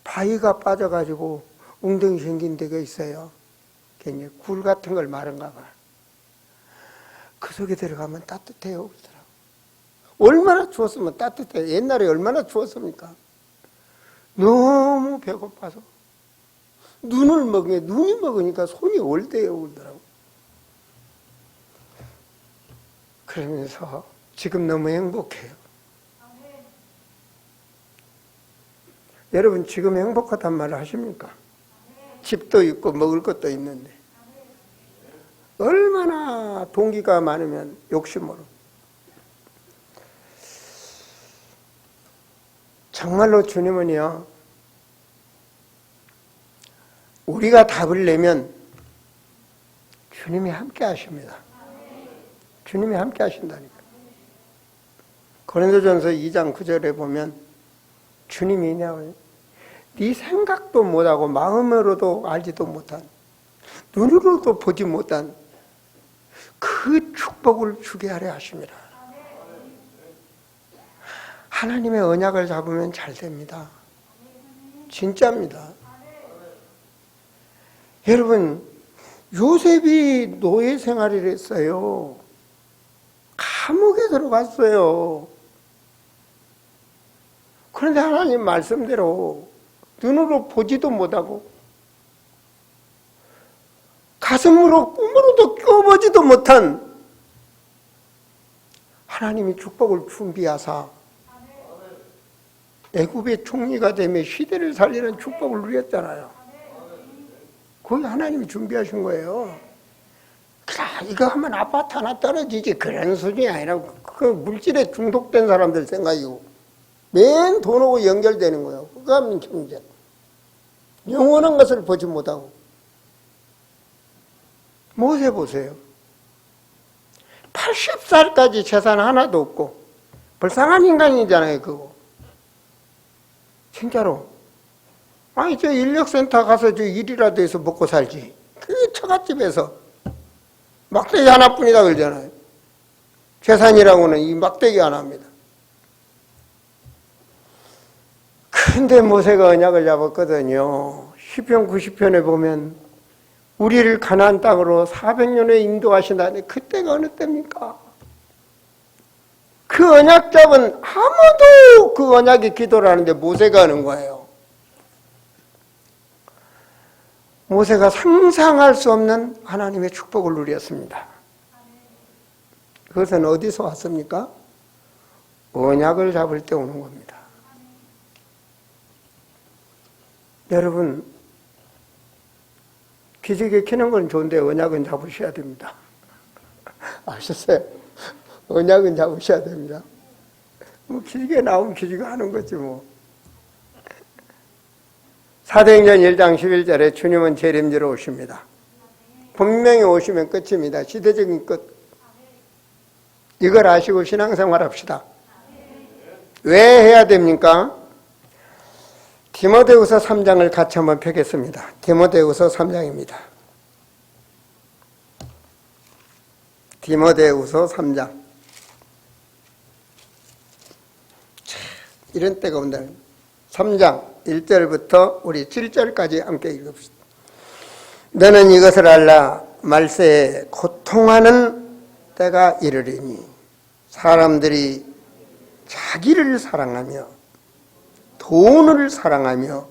Speaker 1: 바위가 빠져가지고 웅덩이 생긴 데가 있어요. 괜히 굴 같은 걸 마른가 봐. 그 속에 들어가면 따뜻해요. 그러더라고요. 얼마나 추웠으면 따뜻해요. 옛날에 얼마나 추웠습니까? 너무 배고파서 눈을 눈이 먹으니까 손이 올대요. 그러더라고요. 그러면서 지금 너무 행복해요. 여러분 지금 행복하단 말을 하십니까? 집도 있고 먹을 것도 있는데 얼마나 동기가 많으면 욕심으로. 정말로 주님은요, 우리가 답을 내면 주님이 함께 하십니다. 주님이 함께 하신다니까. 고린도전서 2장 9절에 보면 주님이 네 생각도 못하고 마음으로도 알지도 못한, 눈으로도 보지 못한 그 축복을 주게 하려 하십니다. 하나님의 언약을 잡으면 잘 됩니다. 진짜입니다. 여러분, 요셉이 노예 생활을 했어요. 감옥에 들어갔어요. 그런데 하나님 말씀대로 눈으로 보지도 못하고 가슴으로 꿈으로도 껴보지도 못한 하나님이 축복을 준비하사 애굽의 총리가 되며 시대를 살리는 축복을 누렸잖아요. 그건 하나님이 준비하신 거예요. 그래, 이거 하면 아파트 하나 떨어지지 그런 수준이 아니라 그 물질에 중독된 사람들 생각이고 맨 돈하고 연결되는 거예요. 그거 하면 경제. 영원한 것을 보지 못하고. 모세 보세요. 80살까지 재산 하나도 없고 불쌍한 인간이잖아요. 그거 진짜로. 아니 저 인력센터 가서 저 일이라도 해서 먹고 살지. 그 처갓집에서 막대기 하나뿐이다 그러잖아요. 재산이라고는 이 막대기 하나입니다. 근데 모세가 언약을 잡았거든요. 시편 90편에 보면 우리를 가나안 땅으로 400년에 인도하신다는데 그때가 어느 때입니까? 그 언약 잡은 아무도 그 언약에 기도를 하는데 모세가 하는 거예요. 모세가 상상할 수 없는 하나님의 축복을 누렸습니다. 그것은 어디서 왔습니까? 언약을 잡을 때 오는 겁니다. 여러분, 기지개 켜는 건 좋은데 언약은 잡으셔야 됩니다. 아셨어요? 언약은 잡으셔야 됩니다. 뭐 기지개 나오면 기지개 하는 거지 뭐. 사도행전 1장 11절에 주님은 재림지로 오십니다. 분명히 오시면 끝입니다. 시대적인 끝. 이걸 아시고 신앙생활 합시다. 왜 해야 됩니까? 디모데후서 3장을 같이 한번 펴겠습니다. 디모데후서 3장입니다. 디모데후서 3장. 이런 때가 온다. 3장 1절부터 우리 7절까지 함께 읽읍시다. 너는 이것을 알라. 말세에 고통하는 때가 이르리니 사람들이 자기를 사랑하며 돈을 사랑하며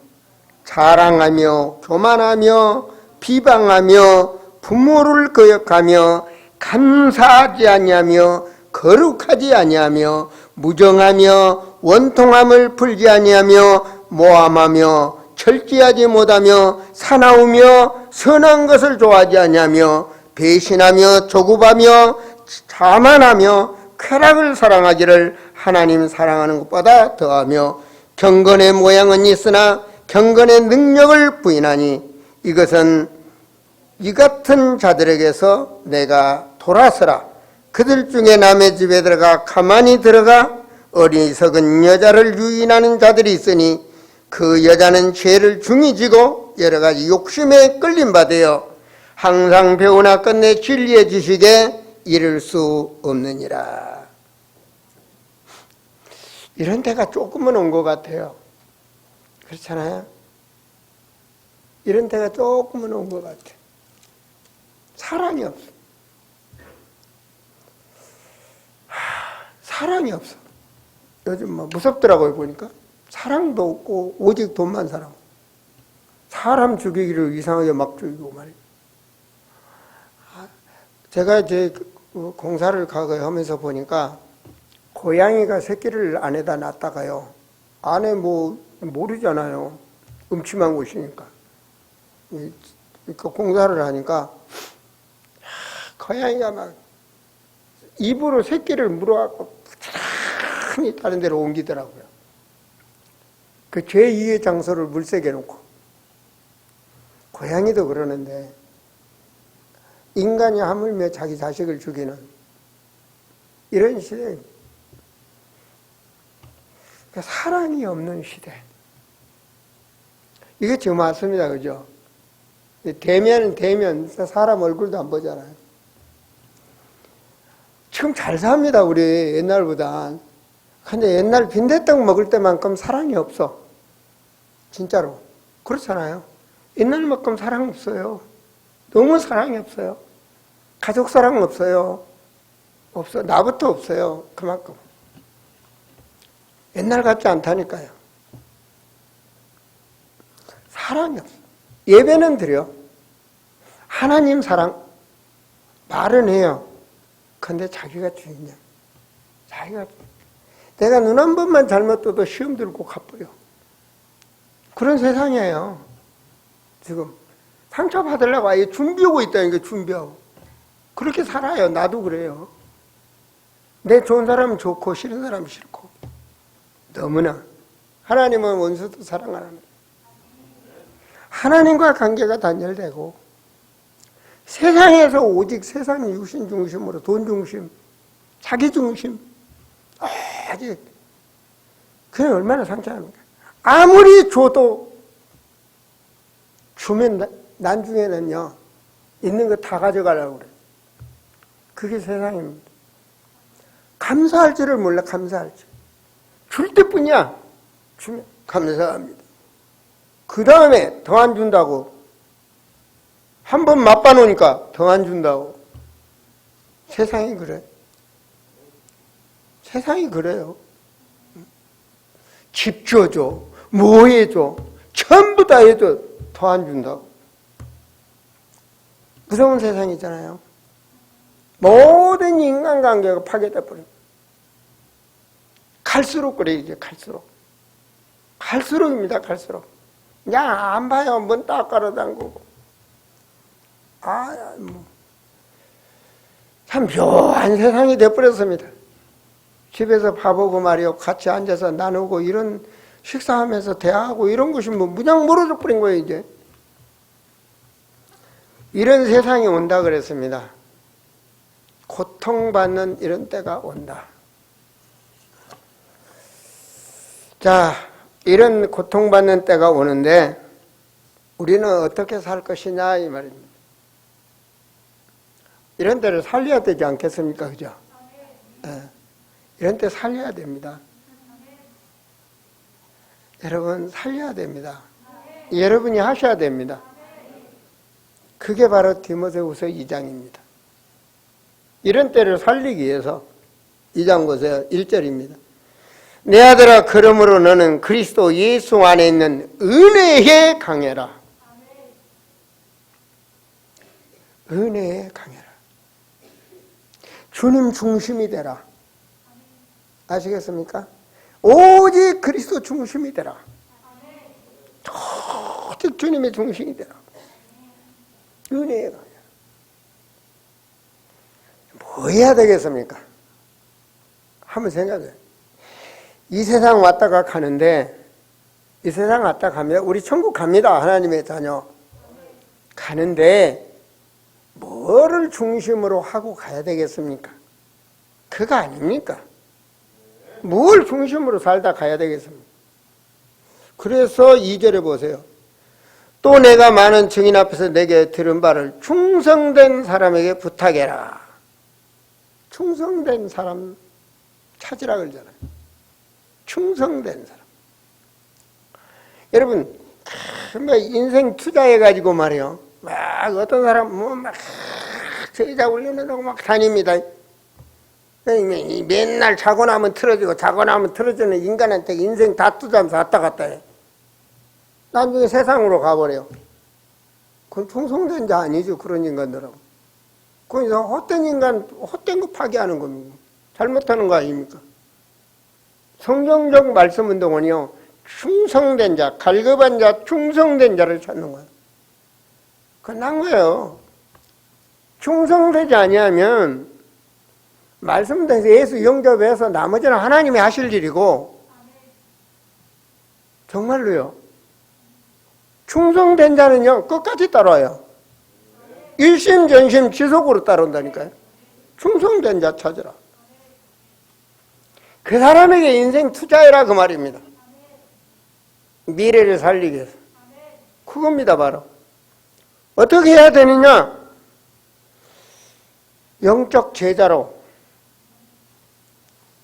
Speaker 1: 자랑하며 교만하며 비방하며 부모를 거역하며 감사하지 아니하며 거룩하지 아니하며 무정하며 원통함을 풀지 아니하며 모함하며 철저하지 못하며 사나우며 선한 것을 좋아하지 아니하며 배신하며 조급하며 자만하며 쾌락을 사랑하기를 하나님 사랑하는 것보다 더하며 경건의 모양은 있으나 경건의 능력을 부인하니 이것은 이 같은 자들에게서 내가 돌아서라. 그들 중에 남의 집에 들어가 가만히 들어가 어리석은 여자를 유인하는 자들이 있으니 그 여자는 죄를 중히 지고 여러 가지 욕심에 끌림 받아요. 항상 배우나 끝내 진리의 지식에 이를 수 없느니라. 이런 때가 조금은 온 것 같아요. 그렇잖아요? 이런 때가 조금은 온 것 같아요. 사랑이 없어. 사랑이 없어. 요즘 뭐 무섭더라고요, 보니까. 사랑도 없고, 오직 돈만 사랑하고. 사람 죽이기를 이상하게 막 죽이고 말이에요. 제가 이제 공사를 가고 하면서 보니까, 고양이가 새끼를 안에다 놨다가요. 안에 뭐, 모르잖아요. 음침한 곳이니까. 공사를 하니까, 고양이가 막, 입으로 새끼를 물어갖고, 부지런히 다른 데로 옮기더라고요. 그 제2의 장소를 물색해 놓고. 고양이도 그러는데, 인간이 하물며 자기 자식을 죽이는 이런 시대. 사랑이 없는 시대. 이게 지금 맞습니다. 그죠? 대면 사람 얼굴도 안 보잖아요. 지금 잘 삽니다. 우리 옛날보다. 근데 옛날 빈대떡 먹을 때만큼 사랑이 없어. 진짜로. 그렇잖아요. 옛날만큼 사랑 없어요. 너무 사랑이 없어요. 가족 사랑 없어요. 없어. 나부터 없어요. 그만큼. 옛날 같지 않다니까요. 사랑이 없어. 예배는 드려. 하나님 사랑 말은 해요. 근데 자기가 주인이야. 자기가 내가 눈 한 번만 잘못 떠도 시험 들고 가버려. 그런 세상이에요. 지금 상처받으려고 아예 준비하고 있다는 게 준비하고. 그렇게 살아요. 나도 그래요. 내 좋은 사람은 좋고 싫은 사람은 싫고. 너무나. 하나님은 원수도 사랑하는 하나님과 관계가 단절되고 세상에서 오직 세상의 육신 중심으로 돈 중심, 자기 중심 아직 그게 얼마나 상처합니까? 아무리 줘도 주면 나중에는요 있는 거 다 가져가려고 그래. 그게 세상입니다. 감사할 줄을 몰라. 감사할 줄. 줄 때뿐이야. 주면 감사합니다. 그 다음에 더 안 준다고. 한 번 맛봐놓으니까 더 안 준다고. 세상이 그래. 세상이 그래요. 집 줘줘. 뭐 해줘. 전부 다 해줘. 더 안 준다고. 무서운 세상이잖아요. 모든 인간관계가 파괴돼 버려. 갈수록 그래 이제 갈수록. 갈수록입니다. 갈수록. 그냥 안 봐요. 문 딱 깔아담그고. 참 묘한 세상이 돼버렸습니다. 집에서 밥하고 말이요. 같이 앉아서 나누고 이런 식사하면서 대화하고 이런 것이 뭐 그냥 멀어져 버린 거예요 이제. 이런 세상이 온다 그랬습니다. 고통받는 이런 때가 온다. 자, 이런 고통받는 때가 오는데 우리는 어떻게 살 것이냐 이 말입니다. 이런 때를 살려야 되지 않겠습니까? 그죠? 네. 이런 때 살려야 됩니다. 여러분 살려야 됩니다. 여러분이 하셔야 됩니다. 그게 바로 디모데후서 2장입니다. 이런 때를 살리기 위해서 2장 보세요. 1절입니다. 내 아들아 그러므로 너는 그리스도 예수 안에 있는 은혜에 강해라. 은혜에 강해라. 주님 중심이 되라. 아시겠습니까? 오직 그리스도 중심이 되라. 오직 주님의 중심이 되라. 은혜에 강해라. 뭐 해야 되겠습니까? 한번 생각해요. 이 세상 왔다가 가는데 이 세상 왔다 가면 우리 천국 갑니다. 하나님의 자녀 가는데 뭐를 중심으로 하고 가야 되겠습니까? 그거 아닙니까? 뭘 중심으로 살다 가야 되겠습니까? 그래서 2절에 보세요. 또 내가 많은 증인 앞에서 내게 들은 바를 충성된 사람에게 부탁해라. 충성된 사람 찾으라 그러잖아요. 충성된 사람. 여러분, 인생 투자해가지고 말이요. 막 어떤 사람 막 세자 올려놓고 막 다닙니다. 맨날 자고 나면 틀어지고 자고 나면 틀어지는 인간한테 인생 다 투자하면서 왔다 갔다 해. 나중에 세상으로 가버려. 그건 충성된 자 아니죠. 그런 인간들하고. 그건 헛된 인간, 헛된 거 파괴하는 겁니다. 잘못하는 거 아닙니까? 성경적 말씀 운동은요, 충성된 자, 갈급한 자, 충성된 자를 찾는 거예요. 그건 난 거예요. 충성되지 아니하면, 말씀대로 예수 영접해서 나머지는 하나님이 하실 일이고, 정말로요. 충성된 자는요, 끝까지 따라와요. 일심전심 지속으로 따라온다니까요. 충성된 자 찾으라. 그 사람에게 인생 투자해라 그 말입니다. 미래를 살리기 위해서. 그겁니다 바로. 어떻게 해야 되느냐? 영적 제자로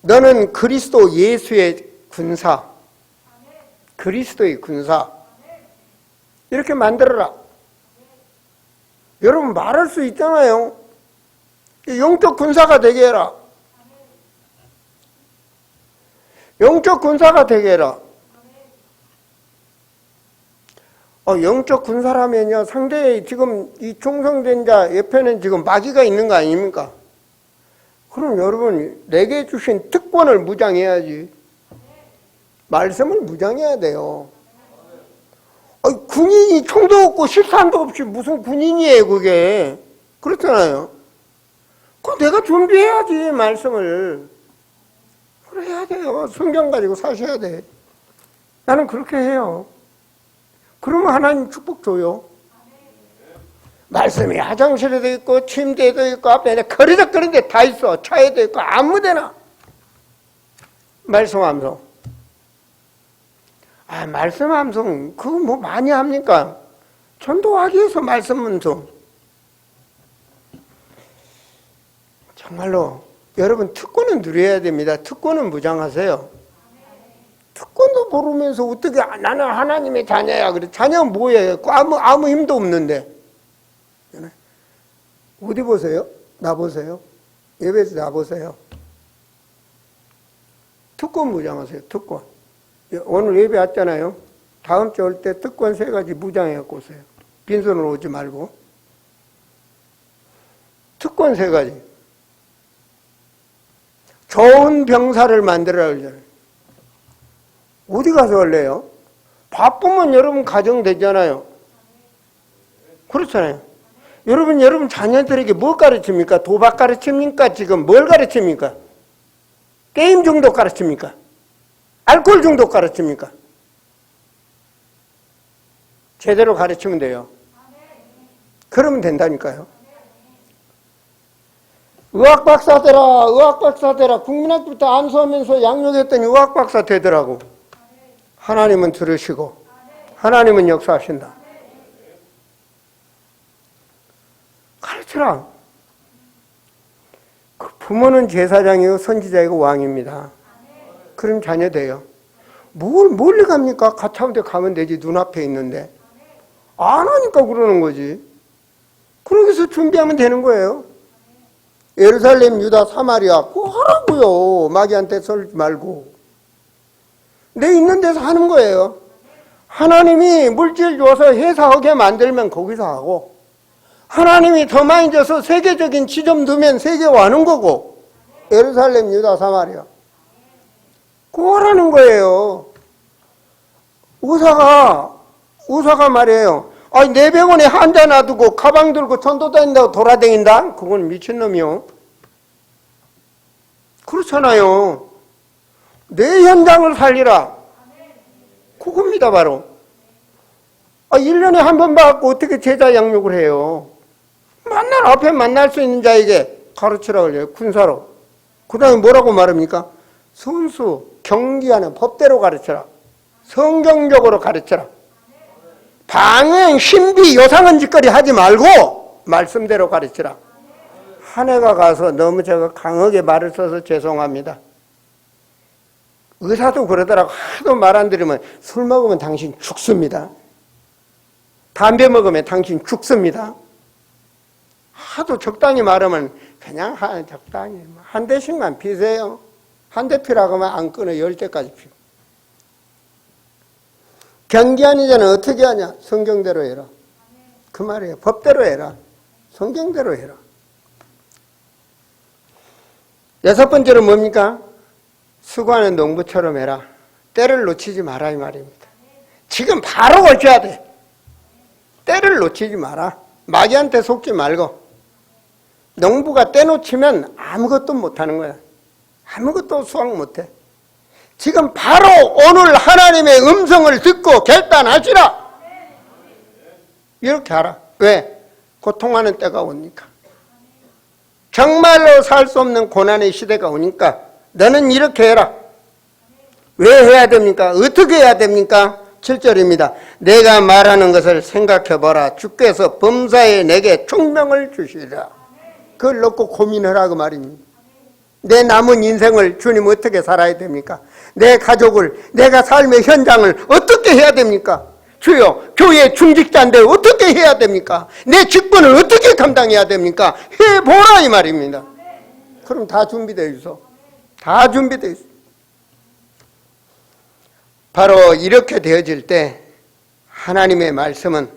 Speaker 1: 너는 그리스도 예수의 군사, 그리스도의 군사 이렇게 만들어라. 여러분 말할 수 있잖아요. 영적 군사가 되게 해라. 영적 군사가 되게 해라. 영적 군사라면요, 상대의 지금 이 충성된 자 옆에는 지금 마귀가 있는 거 아닙니까? 그럼 여러분 내게 주신 특권을 무장해야지. 말씀을 무장해야 돼요. 군인이 총도 없고 실탄도 없이 무슨 군인이에요 그게. 그렇잖아요. 그럼 내가 준비해야지 말씀을. 그래야 돼요. 성경 가지고 사셔야 돼. 나는 그렇게 해요. 그러면 하나님 축복 줘요. 말씀이 화장실에도 있고 침대에도 있고 앞에 거리적거리는 데 다 있어. 차에도 있고 아무데나 말씀 암송. 말씀 암송 그거 뭐 많이 합니까? 전도하기 위해서 말씀 암송. 정말로 여러분 특권은 누려야 됩니다. 특권은 무장하세요. 특권도 모르면서 어떻게 나는 하나님의 자녀야. 그래. 자녀는 뭐예요? 아무 힘도 없는데. 어디 보세요? 나 보세요. 예배에서 나 보세요. 특권 무장하세요. 특권. 오늘 예배 왔잖아요. 다음 주 올 때 특권 3가지 무장해갖고 오세요. 빈손으로 오지 말고. 특권 3가지. 좋은 병사를 만들어라 그러잖아요. 어디 가서 할래요? 바쁘면 여러분 가정 되잖아요. 그렇잖아요. 여러분 자녀들에게 뭐 가르칩니까? 도박 가르칩니까? 지금 뭘 가르칩니까? 게임 중독 가르칩니까? 알코올 중독 가르칩니까? 제대로 가르치면 돼요. 그러면 된다니까요. 의학박사 되라. 국민학교부터 안수하면서 양육했더니 의학박사 되더라고. 하나님은 들으시고 하나님은 역사하신다. 가르쳐라. 그 부모는 제사장이고 선지자이고 왕입니다. 그럼 자녀 돼요. 뭘 멀리 갑니까? 가차운데 가면 되지. 눈앞에 있는데. 안 하니까 그러는 거지. 그러기 위해서 준비하면 되는 거예요. 예루살렘, 유다, 사마리아 그거 하라고요. 마귀한테 설지 말고. 내 있는 데서 하는 거예요. 하나님이 물질 줘서 회사하게 만들면 거기서 하고, 하나님이 더 많이 줘서 세계적인 지점 두면 세계 와는 거고. 예루살렘, 유다, 사마리아 그거 하라는 거예요. 의사가 말이에요. 내 병원에 환자 놔두고 가방 들고 전도 다닌다고 돌아다닌다? 그건 미친놈이요. 그렇잖아요. 내 현장을 살리라. 그겁니다 바로. 1년에 한 번 봐갖고 어떻게 제자 양육을 해요. 앞에 만날 수 있는 자에게 가르치라 그래요. 군사로. 그 다음에 뭐라고 말합니까? 선수, 경기하는 법대로 가르쳐라. 성경적으로 가르쳐라. 방언, 신비, 요상한 짓거리 하지 말고 말씀대로 가르쳐라. 한 해가 가서 너무 제가 강하게 말을 써서 죄송합니다. 의사도 그러더라고. 하도 말 안 들으면 술 먹으면 당신 죽습니다. 담배 먹으면 당신 죽습니다. 하도 적당히 말하면 그냥 적당히 한 대씩만 피세요. 한 대 피라고 하면 안 끊어 10대까지 피고. 경기하는 자는 어떻게 하냐? 성경대로 해라. 그 말이에요. 법대로 해라. 성경대로 해라. 6번째로 뭡니까? 수고하는 농부처럼 해라. 때를 놓치지 마라 이 말입니다. 지금 바로 고쳐야 돼. 때를 놓치지 마라. 마귀한테 속지 말고. 농부가 때 놓치면 아무것도 못하는 거야. 아무것도 수확 못해. 지금 바로 오늘 하나님의 음성을 듣고 결단하시라. 이렇게 하라. 왜? 고통하는 때가 오니까. 정말로 살 수 없는 고난의 시대가 오니까 너는 이렇게 해라. 왜 해야 됩니까? 어떻게 해야 됩니까? 7절입니다. 내가 말하는 것을 생각해보라. 주께서 범사에 내게 총명을 주시리라. 그걸 놓고 고민하라고 말입니다. 내 남은 인생을 주님 어떻게 살아야 됩니까? 내 가족을, 내가 삶의 현장을 어떻게 해야 됩니까? 주여, 교회 중직자인데 어떻게 해야 됩니까? 내 직분을 어떻게 감당해야 됩니까? 해보라 이 말입니다. 그럼 다 준비되어 있어. 다 준비되어 있어. 바로 이렇게 되어질 때 하나님의 말씀은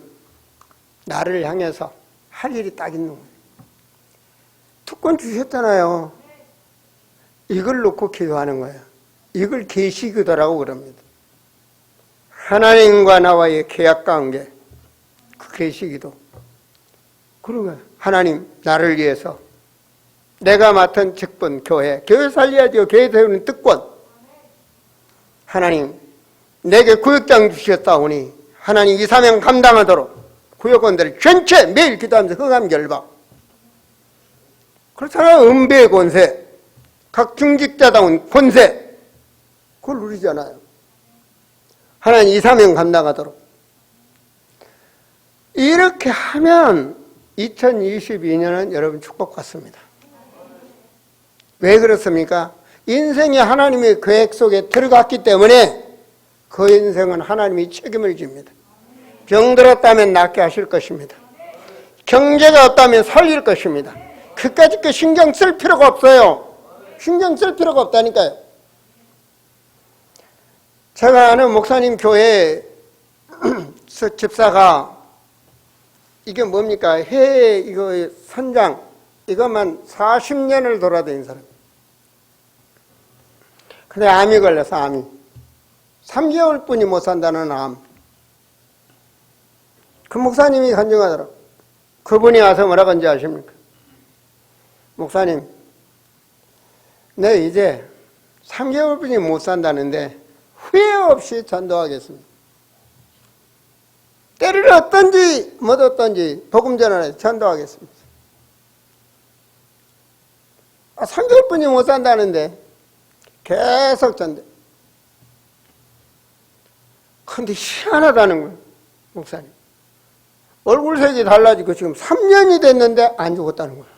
Speaker 1: 나를 향해서 할 일이 딱 있는 거예요. 특권 주셨잖아요. 이걸 놓고 기도하는 거예요. 이걸 계시기도라고 그럽니다. 하나님과 나와의 계약관계, 그 계시기도. 그런 거예요. 하나님, 나를 위해서 내가 맡은 직분, 교회 살려야죠. 교회 세우는 특권. 하나님, 내게 구역장 주셨다오니 하나님 이 사명 감당하도록 구역원들을 전체 매일 기도하면서 흥함 결박. 그렇잖아요. 은배의 권세, 각 중직자다운 권세, 그걸 누리잖아요. 하나님 이 사명 감당하도록. 이렇게 하면 2022년은 여러분 축복받습니다. 왜 그렇습니까? 인생이 하나님의 계획 속에 들어갔기 때문에 그 인생은 하나님이 책임을 집니다. 병들었다면 낫게 하실 것입니다. 경제가 없다면 살릴 것입니다. 그까짓 거 신경 쓸 필요가 없어요. 신경 쓸 필요가 없다니까요. 제가 아는 목사님 교회 집사가 이게 뭡니까? 해외 이거 선장 이것만 40년을 돌아다닌 사람. 근데 암이 걸려서 암이 3개월뿐이 못 산다는 암. 그 목사님이 간증하더라고. 그분이 와서 뭐라고 한지 아십니까? 목사님, 네 이제 3개월뿐이 못 산다는데 후회 없이 전도하겠습니다. 때를 얻든지 못 얻든지 복음 전환에 전도하겠습니다. 3개월뿐이 못 산다는데 계속 전도. 근데 희한하다는 거예요, 목사님. 얼굴색이 달라지고 지금 3년이 됐는데 안 죽었다는 거예요.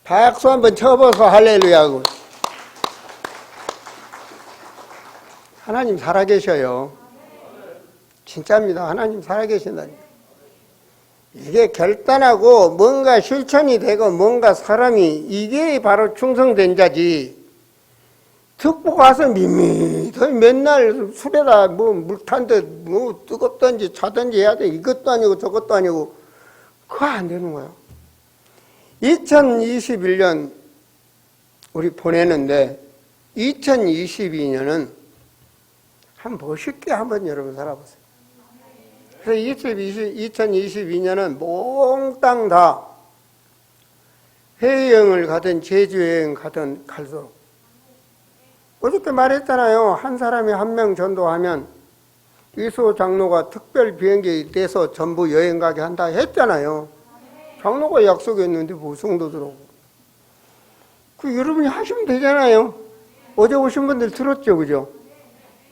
Speaker 1: 박수 한번 쳐봐서 할렐루야 하고. 하나님 살아계셔요. 진짜입니다. 하나님 살아계신다니까. 이게 결단하고 뭔가 실천이 되고 뭔가 사람이 이게 바로 충성된 자지. 듣고 가서 밋밋하게 맨날 술에다 뭐 물 탄 듯 뭐 뜨겁든지 차든지 해야 돼. 이것도 아니고 저것도 아니고 그거 안 되는 거야. 2021년 우리 보내는데 2022년은 한번 멋있게 한번 여러분 살아보세요. 그래서 2022년은 몽땅 다 해외여행을 가든 제주여행 가든 갈수록 어저께 말했잖아요. 한 사람이 한 명 전도하면 이수 장로가 특별 비행기 떼서 전부 여행 가게 한다 했잖아요. 장로가 약속했는데 뭐 성도 들어오고. 그 여러분이 하시면 되잖아요. 어제 오신 분들 들었죠, 그죠?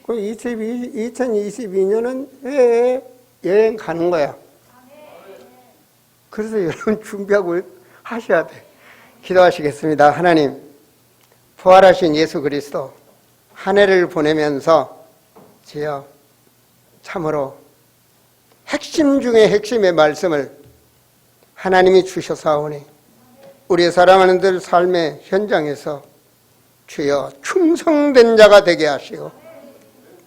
Speaker 1: 그 2022년은 해외 여행 가는 거야. 그래서 여러분 준비하고 하셔야 돼. 기도하시겠습니다. 하나님, 부활하신 예수 그리스도 한 해를 보내면서 주여 참으로 핵심 중에 핵심의 말씀을 하나님이 주셔사오니 우리 사랑하는 들 삶의 현장에서 주여 충성된 자가 되게 하시고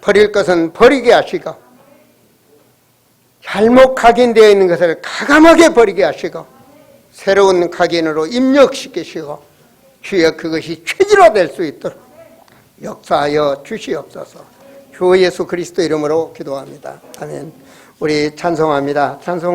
Speaker 1: 버릴 것은 버리게 하시고 잘못 각인되어 있는 것을 가감하게 버리게 하시고 새로운 각인으로 입력시키시고 주여 그것이 체질화될 수 있도록 역사하여 주시옵소서. 주 예수 그리스도 이름으로 기도합니다. 아멘. 우리 찬송합니다. 찬송.